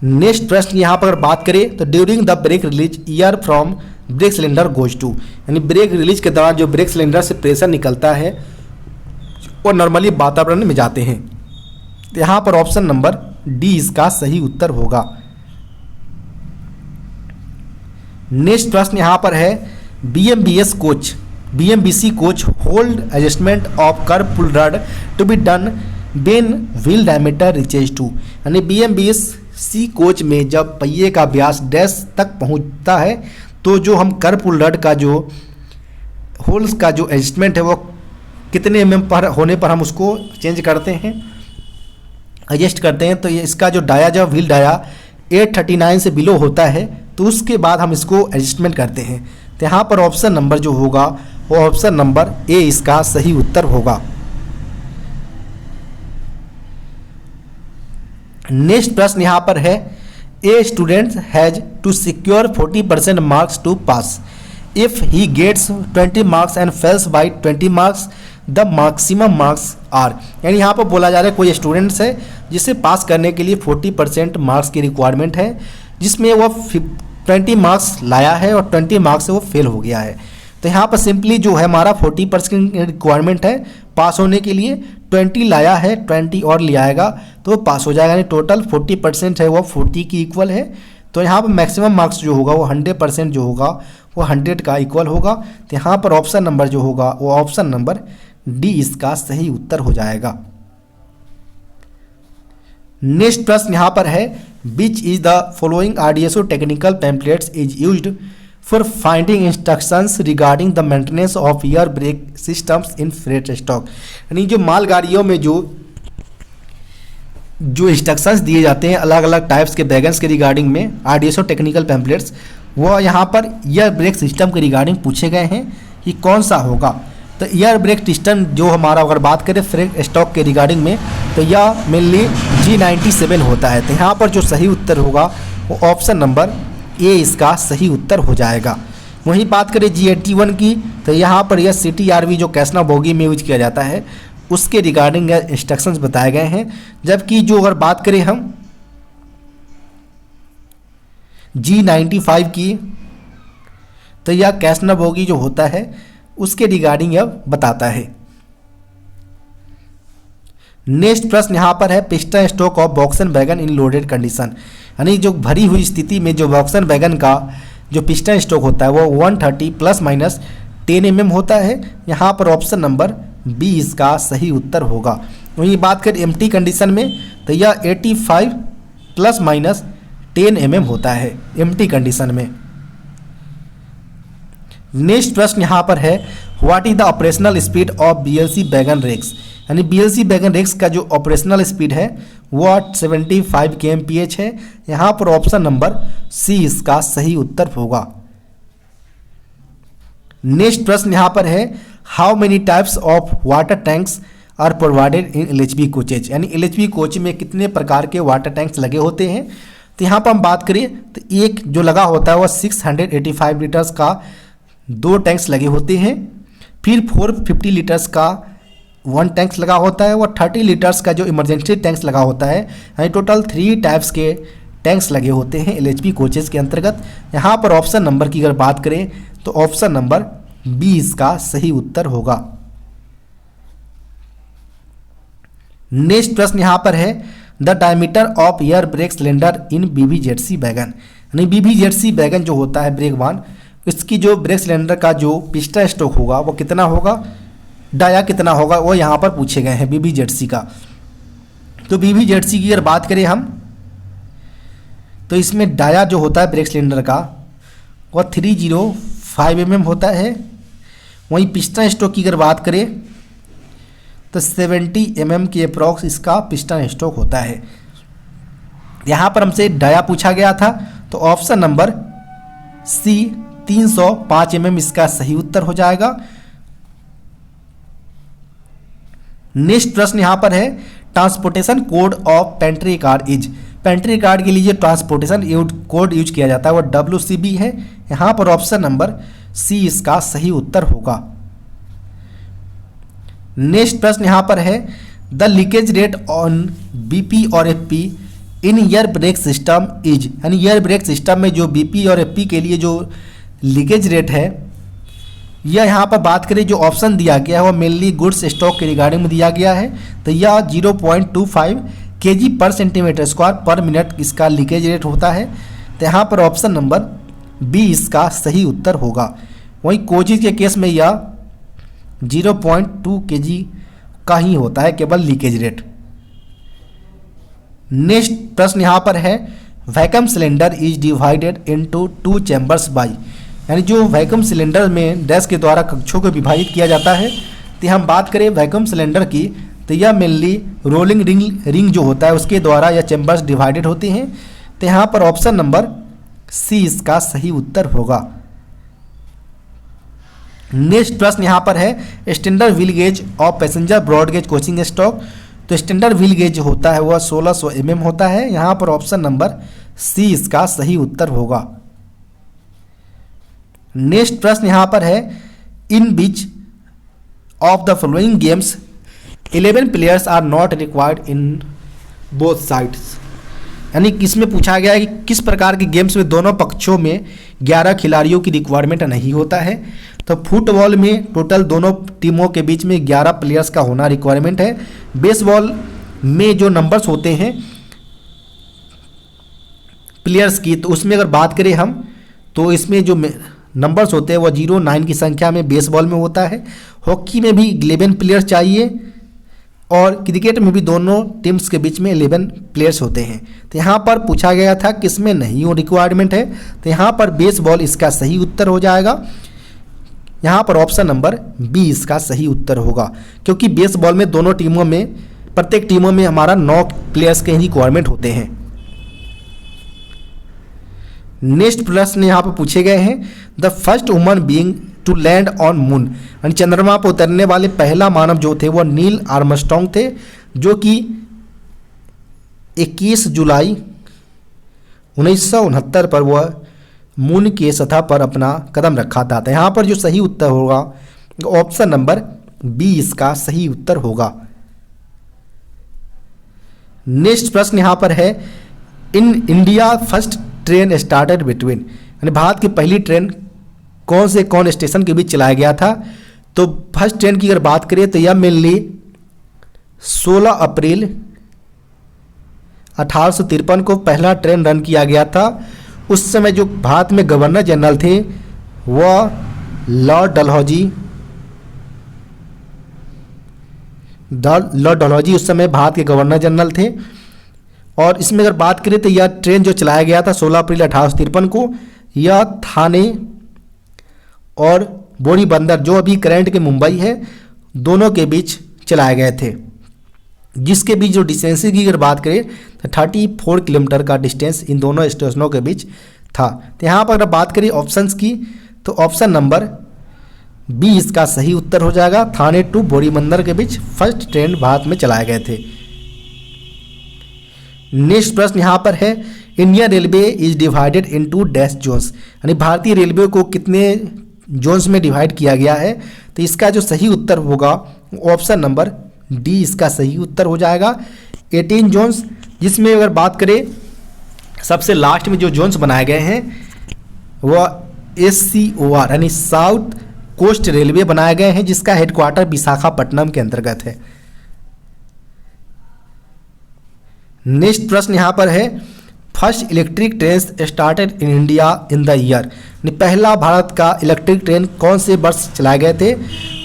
नेक्स्ट प्रश्न यहाँ पर बात करें तो during the brake release air from brake cylinder goes to, यानी ब्रेक रिलीज के दौरान जो ब्रेक सिलेंडर से प्रेशर निकलता है वो नॉर्मली वातावरण में जाते हैं। तो यहाँ पर ऑप्शन नंबर डी इसका सही उत्तर होगा। नेक्स्ट प्रश्न यहाँ पर है BMBC coach hold adjustment of curve pull rod to be done when wheel diameter reaches to, यानी BMBC कोच में जब पहिए का व्यास डैश तक पहुँचता है तो जो हम कर्व पुल रड का जो होल्स का जो एडजस्टमेंट है वो कितने mm पर होने पर हम उसको चेंज करते हैं, एडजस्ट करते हैं। तो ये इसका जो डाया जब व्हील डाया 839 से बिलो होता है तो उसके बाद हम इसको एडजस्टमेंट करते हैं। तो यहाँ पर ऑप्शन नंबर जो होगा वो ऑप्शन नंबर ए इसका सही उत्तर होगा। नेक्स्ट प्रश्न यहाँ पर है a student has to secure 40% marks to pass, if he gets 20 marks and fails by 20 marks the maximum marks are, यानी यहाँ पर बोला जा रहा है कोई स्टूडेंट्स है जिसे पास करने के लिए 40% मार्क्स की रिक्वायरमेंट है, जिसमें वह 20 मार्क्स लाया है और 20 मार्क्स से वो फेल हो गया है। तो यहाँ पर सिंपली जो है हमारा 40% रिक्वायरमेंट है पास होने के लिए, 20 लाया है 20 और ले आएगा तो पास हो जाएगा, यानी टोटल 40% है वो 40 की इक्वल है। तो यहाँ पर मैक्सिमम मार्क्स जो होगा वो 100% जो होगा वो 100 का इक्वल होगा। तो यहाँ पर ऑप्शन नंबर जो होगा वो ऑप्शन नंबर डी इसका सही उत्तर हो जाएगा। नेक्स्ट प्रश्न यहाँ पर है which is the following RDSO technical pamphlets is used for finding instructions regarding the maintenance of air break systems in freight stock, यानी जो मालगाड़ियों में जो इंस्ट्रक्शंस दिए जाते हैं अलग अलग टाइप्स के वैगन्स के रिगार्डिंग में RDSO टेक्निकल पैम्पलेट्स वो यहाँ पर एयर ब्रेक सिस्टम के रिगार्डिंग पूछे गए हैं कि कौन सा होगा। तो एयर ब्रेक सिस्टम जो हमारा अगर बात करें फ्रेट स्टॉक के रिगार्डिंग में तो यह मेनली G97 होता है। तो यहाँ पर जो सही उत्तर होगा वो ऑप्शन नंबर ए इसका सही उत्तर हो जाएगा। वहीं बात करें G81 की तो यहाँ पर यह CTRV जो कैसना बोगी में यूज किया जाता है उसके रिगार्डिंग इंस्ट्रक्शंस बताए गए हैं, जबकि जो अगर बात करें हम G95 की तो यह कैसना बोगी जो होता है उसके रिगार्डिंग यह बताता है। नेक्स्ट प्रश्न यहाँ पर है piston stroke of BOXN wagon in loaded condition, यानी जो भरी हुई स्थिति में जो वॉक्सन वैगन का जो पिस्टन स्ट्रोक होता है वो 130 ± 10 mm होता है। यहाँ पर ऑप्शन नंबर बी इसका सही उत्तर होगा। वहीं बात करें एम्प्टी कंडीशन में तो यह 85 ± 10 mm होता है एम्प्टी कंडीशन में। नेक्स्ट प्रश्न यहाँ पर है what is the operational speed of BLC wagon rakes, यानी BLC वैगन रेक्स का जो ऑपरेशनल स्पीड है वो 75 kmph है। यहाँ पर ऑप्शन नंबर सी इसका सही उत्तर होगा। नेक्स्ट प्रश्न यहाँ पर है how many types of water tanks are provided in LHB coaches, यानी LHB कोच में कितने प्रकार के वाटर टैंक्स लगे होते हैं। तो यहाँ पर हम बात करें तो एक जो लगा होता है वह 685 लीटर्स का 2 टैंक्स लगे होते हैं, फिर 450 लीटर्स का 1 टैंक्स लगा होता है, वह 30 लीटर्स का जो इमरजेंसी टैंक्स लगा होता है, यानी टोटल 3 टाइप्स के टैंक्स लगे होते हैं LHB कोचेस के अंतर्गत। यहाँ पर ऑप्शन नंबर की अगर बात करें तो ऑप्शन नंबर बी इसका सही उत्तर होगा। नेक्स्ट प्रश्न यहाँ पर है the diameter of air brake cylinder in BBZC wagon, यानी BBZC वैगन जो होता है ब्रेक वान इसकी जो ब्रेक सिलेंडर का जो पिस्टन स्ट्रोक होगा वो कितना होगा, डाया कितना होगा, वो यहाँ पर पूछे गए हैं BBZC का। तो BBZC की अगर बात करें हम तो इसमें डाया जो होता है ब्रेक सिलेंडर का वह 305 mm होता है। वहीं पिस्टन स्ट्रोक की अगर बात करें तो 70 mm के अप्रॉक्स इसका पिस्टन स्ट्रोक होता है। यहाँ पर हमसे डाया पूछा गया था तो ऑप्शन नंबर सी 305 mm इसका सही उत्तर हो जाएगा। नेक्स्ट प्रश्न यहाँ पर है transportation code of pantry car is, pantry card के लिए जो ट्रांसपोर्टेशन कोड यूज किया जाता है वो WCB है। यहाँ पर ऑप्शन नंबर सी इसका सही उत्तर होगा। नेक्स्ट प्रश्न यहाँ पर है the leakage rate on BP और FP in air brake system is, यानी एयर ब्रेक सिस्टम में जो BP और FP के लिए जो लीकेज रेट है, यह यहाँ पर बात करें जो ऑप्शन दिया गया है वो मेनली गुड्स स्टॉक के रिगार्डिंग में दिया गया है। तो यह 0.25 kg पर सेंटीमीटर स्क्वायर पर मिनट इसका लीकेज रेट होता है। तो यहाँ पर ऑप्शन नंबर बी इसका सही उत्तर होगा। वहीं कोचिज के केस में यह 0.2 kg का ही होता है केवल लीकेज रेट। नेक्स्ट प्रश्न यहाँ पर है vacuum cylinder is divided into 2 chambers by, यानी जो वैक्यूम सिलेंडर में डैश के द्वारा कक्षों को विभाजित किया जाता है। तो हम बात करें वैक्यूम सिलेंडर की तो यह मेनली रोलिंग रिंग जो होता है उसके द्वारा यह चैम्बर्स डिवाइडेड होते हैं। तो यहाँ पर ऑप्शन नंबर सी इसका सही उत्तर होगा। नेक्स्ट प्रश्न यहाँ पर है standard wheel gauge of passenger broad gauge coaching stock. तो स्टैंडर्ड व्हील गेज जो होता है वह 1600 mm होता है। यहाँ पर ऑप्शन नंबर सी इसका सही उत्तर होगा। नेक्स्ट प्रश्न यहाँ पर है in which of the following games 11 players are not required in both sides, यानी किसमें पूछा गया है कि किस प्रकार के गेम्स में दोनों पक्षों में 11 खिलाड़ियों की रिक्वायरमेंट नहीं होता है। तो फुटबॉल में टोटल दोनों टीमों के बीच में 11 प्लेयर्स का होना रिक्वायरमेंट है। बेसबॉल में जो नंबर्स होते हैं प्लेयर्स की, तो उसमें अगर बात करें हम तो इसमें जो नंबर्स होते हैं वो 0-9 की संख्या में बेसबॉल में होता है। हॉकी में भी 11 प्लेयर्स चाहिए और क्रिकेट में भी दोनों टीम्स के बीच में 11 प्लेयर्स होते हैं। तो यहाँ पर पूछा गया था किसमें नहीं हो रिक्वायरमेंट है, तो यहाँ पर बेसबॉल इसका सही उत्तर हो जाएगा। यहाँ पर ऑप्शन नंबर बी इसका सही उत्तर होगा, क्योंकि बेसबॉल में दोनों टीमों में प्रत्येक टीमों में हमारा 9 प्लेयर्स के ही रिक्वायरमेंट होते हैं। नेक्स्ट प्रश्न यहाँ पर पूछे गए हैं the first woman being to land on moon, यानी चंद्रमा पर उतरने वाले पहला मानव जो थे वो नील आर्मस्ट्रॉन्ग थे, जो कि 21 जुलाई 1969 पर वह मून के सतह पर अपना कदम रखा था। तो यहाँ पर जो सही उत्तर होगा ऑप्शन नंबर बी इसका सही उत्तर होगा। नेक्स्ट प्रश्न यहाँ पर है in India first train started between, यानी भारत की पहली ट्रेन कौन स्टेशन के बीच चलाया गया था। तो फर्स्ट ट्रेन की अगर बात करें तो यह मेनली 16 अप्रैल 1853 को पहला ट्रेन रन किया गया था। उस समय जो भारत में गवर्नर जनरल थे वह लॉर्ड डलहौजी उस समय भारत के गवर्नर जनरल थे। और इसमें अगर बात करें तो यह ट्रेन जो चलाया गया था 16 अप्रैल 1853 को, यह थाने और बोरीबंदर जो अभी करंट के मुंबई है दोनों के बीच चलाए गए थे, जिसके बीच जो डिस्टेंस की अगर बात करें तो 34 किलोमीटर का डिस्टेंस इन दोनों स्टेशनों के बीच था। तो यहाँ पर अगर बात करें ऑप्शंस की तो ऑप्शन नंबर बी इसका सही उत्तर हो जाएगा। थाने टू बोरीबंदर के बीच फर्स्ट ट्रेन भारत में चलाए गए थे। नेक्स्ट प्रश्न यहाँ पर है Indian railway is divided into dash zones, यानी भारतीय रेलवे को कितने जोन्स में डिवाइड किया गया है। तो इसका जो सही उत्तर होगा ऑप्शन नंबर डी इसका सही उत्तर हो जाएगा 18 जोन्स, जिसमें अगर बात करें सबसे लास्ट में जो जोन्स बनाए गए हैं वह SCOR यानी साउथ कोस्ट रेलवे बनाए गए हैं, जिसका हेडक्वार्टर विशाखापट्टनम के अंतर्गत है। नेक्स्ट प्रश्न यहाँ पर है first electric train started in India in the year, यानी पहला भारत का इलेक्ट्रिक ट्रेन कौन से वर्ष चलाए गए थे।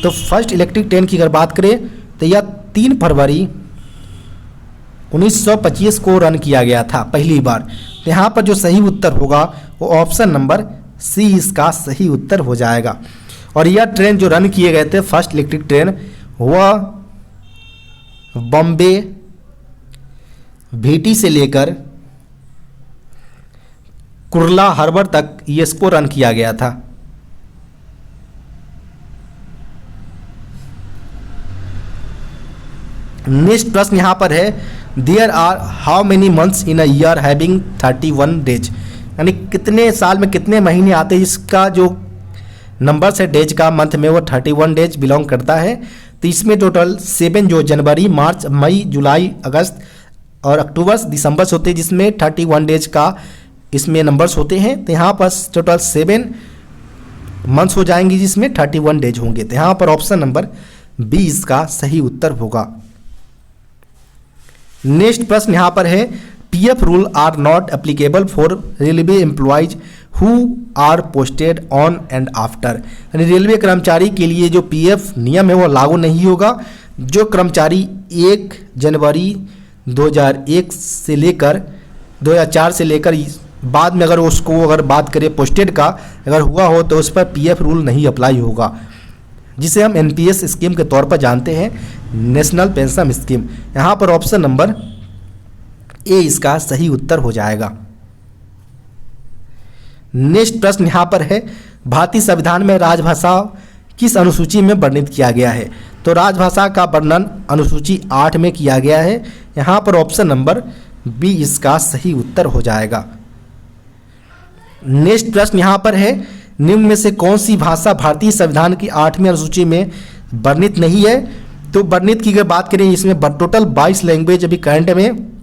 तो फर्स्ट इलेक्ट्रिक ट्रेन की अगर बात करें तो यह 3 फरवरी 1925 को रन किया गया था पहली बार। तो यहाँ पर जो सही उत्तर होगा वो ऑप्शन नंबर सी इसका सही उत्तर हो जाएगा। और यह ट्रेन जो रन किए गए थे फर्स्ट इलेक्ट्रिक ट्रेन वह बॉम्बे भीटी से लेकर कुर्ला हार्बर तक इसको रन किया गया था। नेक्स्ट प्रश्न यहाँ पर है there are how many months in a year having 31 days, यानी कितने साल में कितने महीने आते हैं, इसका जो नंबर है डेज का मंथ में वो 31 डेज बिलोंग करता है। तो इसमें टोटल 7 जो जनवरी, मार्च, मई, जुलाई, अगस्त और अक्टूबर, दिसंबर होते हैं, जिसमें 31 डेज का इसमें नंबर्स होते हैं। तो यहाँ पर टोटल 7 मंथ्स हो जाएंगे जिसमें 31 डेज होंगे। तो यहाँ पर ऑप्शन नंबर 20 का सही उत्तर होगा। नेक्स्ट प्रश्न यहाँ पर है, PF rule are not applicable for railway employees who are posted on and after, यानी रेलवे कर्मचारी के लिए जो पीएफ नियम है वो लागू नहीं होगा जो कर्मचारी 1 जनवरी 2001 से लेकर 2004 से लेकर बाद में अगर उसको अगर बात करें पोस्टेड का अगर हुआ हो तो उस पर पीएफ रूल नहीं अप्लाई होगा, जिसे हम एनपीएस स्कीम के तौर पर जानते हैं, नेशनल पेंशन स्कीम। यहाँ पर ऑप्शन नंबर ए इसका सही उत्तर हो जाएगा। नेक्स्ट प्रश्न यहाँ पर है, भारतीय संविधान में राजभाषा किस अनुसूची में वर्णित किया गया है? तो राजभाषा का वर्णन अनुसूची 8 में किया गया है। यहाँ पर ऑप्शन नंबर बी इसका सही उत्तर हो जाएगा। नेक्स्ट प्रश्न यहाँ पर है, निम्न में से कौन सी भाषा भारतीय संविधान की 8वीं अनुसूची में वर्णित नहीं है? तो वर्णित की अगर बात करें इसमें टोटल 22 लैंग्वेज अभी करंट में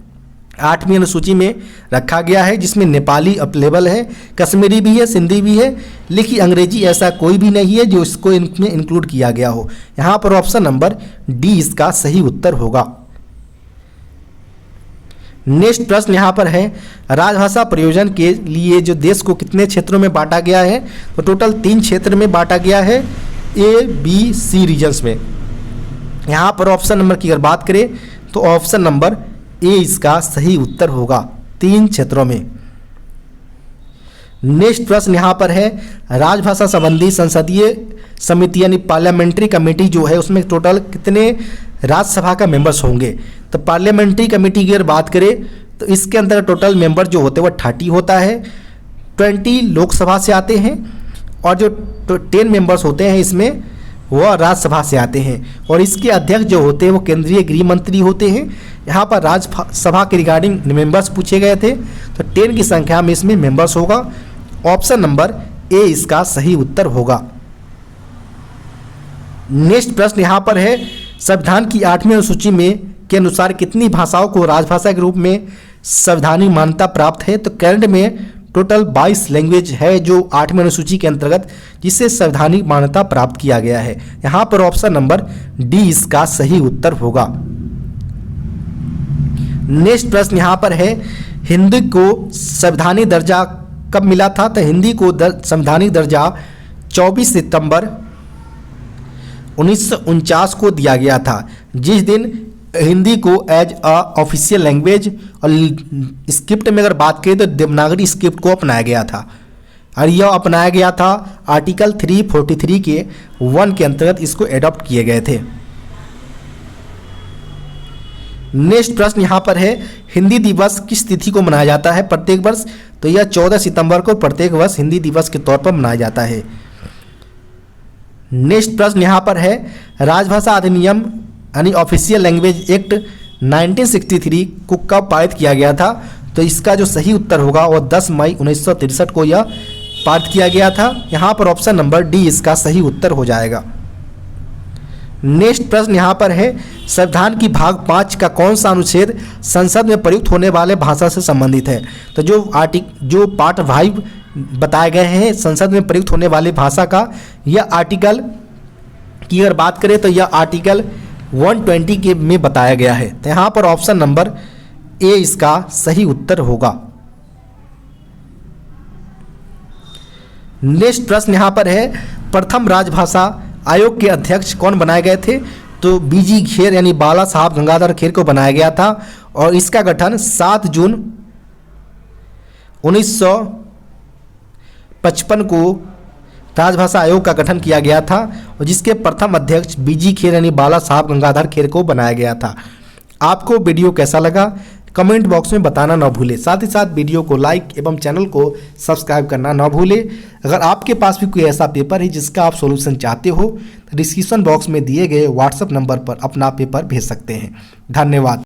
8वीं अनुसूची में रखा गया है, जिसमें नेपाली अवेलेबल है, कश्मीरी भी है, सिंधी भी है, लेकिन अंग्रेजी ऐसा कोई भी नहीं है जो इसको इनमें इंक्लूड किया गया हो। यहाँ पर ऑप्शन नंबर डी इसका सही उत्तर होगा। नेक्स्ट प्रश्न यहाँ पर है, राजभाषा प्रयोजन के लिए जो देश को कितने क्षेत्रों में बांटा गया है? तो टोटल 3 क्षेत्र में बांटा गया है, ए, बी, सी रीजन्स में। यहाँ पर ऑप्शन नंबर की अगर बात करें तो ऑप्शन नंबर ए इसका सही उत्तर होगा, 3 क्षेत्रों में। नेक्स्ट प्रश्न यहाँ पर है, राजभाषा संबंधी संसदीय समिति यानी पार्लियामेंट्री कमेटी जो है उसमें टोटल कितने राज्यसभा का मेंबर्स होंगे? तो पार्लियामेंट्री कमेटी की अगर बात करें तो इसके अंदर टोटल मेंबर जो होते हैं वो 30 होता है, 20 लोकसभा से आते हैं और जो 10 मेंबर्स होते हैं इसमें वह राज्यसभा से आते हैं और इसके अध्यक्ष जो होते हैं वो केंद्रीय गृह मंत्री होते हैं। यहाँ पर राज्यसभा के रिगार्डिंग मेंबर्स पूछे गए थे, तो 10 की संख्या में इसमें मेंबर्स होगा। ऑप्शन नंबर ए इसका सही उत्तर होगा। नेक्स्ट प्रश्न यहाँ पर है, संविधान की 8वीं अनुसूची में के अनुसार कितनी भाषाओं को राजभाषा के रूप में संवैधानिक मान्यता प्राप्त है? तो करंट में टोटल 22 लैंग्वेज है जो 8वीं अनुसूची के अंतर्गत जिससे संवैधानिक मान्यता प्राप्त किया गया है। यहाँ पर ऑप्शन नंबर डी इसका सही उत्तर होगा। नेक्स्ट प्रश्न यहाँ पर है, हिंदी को संवैधानिक दर्जा कब मिला था? तो हिंदी को संवैधानिक दर्जा 24 सितंबर 1949 को दिया गया था, जिस दिन हिंदी को एज अ ऑफिशियल लैंग्वेज और स्क्रिप्ट में अगर बात करें तो देवनागरी स्क्रिप्ट को अपनाया गया था और यह अपनाया गया था आर्टिकल 343 के 1 के अंतर्गत इसको एडॉप्ट किए गए थे। नेक्स्ट प्रश्न यहाँ पर है, हिंदी दिवस किस तिथि को मनाया जाता है प्रत्येक वर्ष? तो यह 14 सितंबर को प्रत्येक वर्ष हिंदी दिवस के तौर पर मनाया जाता है। नेक्स्ट प्रश्न यहाँ पर है, राजभाषा अधिनियम यानी ऑफिशियल लैंग्वेज एक्ट 1963 को कब पारित किया गया था? तो इसका जो सही उत्तर होगा वो 10 मई 1963 को यह पारित किया गया था। यहाँ पर ऑप्शन नंबर डी इसका सही उत्तर हो जाएगा। नेक्स्ट प्रश्न यहाँ पर है, संविधान की भाग 5 का कौन सा अनुच्छेद संसद में प्रयुक्त होने वाले भाषा से संबंधित है? तो जो पार्ट 5 बताए गए हैं संसद में प्रयुक्त होने वाली भाषा का, यह आर्टिकल की अगर बात करें तो यह आर्टिकल 120 के में बताया गया है। तो यहाँ पर ऑप्शन नंबर ए इसका सही उत्तर होगा। नेक्स्ट प्रश्न यहाँ पर है, प्रथम राजभाषा आयोग के अध्यक्ष कौन बनाए गए थे? तो बीजी खेर यानी बाला साहब गंगाधर खेर को बनाया गया था और इसका गठन 7 जून 1955 को राजभाषा आयोग का गठन किया गया था और जिसके प्रथम अध्यक्ष बीजी खेर यानी बाला साहब गंगाधर खेर को बनाया गया था। आपको वीडियो कैसा लगा कमेंट बॉक्स में बताना ना भूलें। साथ ही साथ वीडियो को लाइक एवं चैनल को सब्सक्राइब करना ना भूलें। अगर आपके पास भी कोई ऐसा पेपर है जिसका आप सॉल्यूशन चाहते हो तो डिस्क्रिप्शन बॉक्स में दिए गए व्हाट्सएप नंबर पर अपना पेपर भेज सकते हैं। धन्यवाद।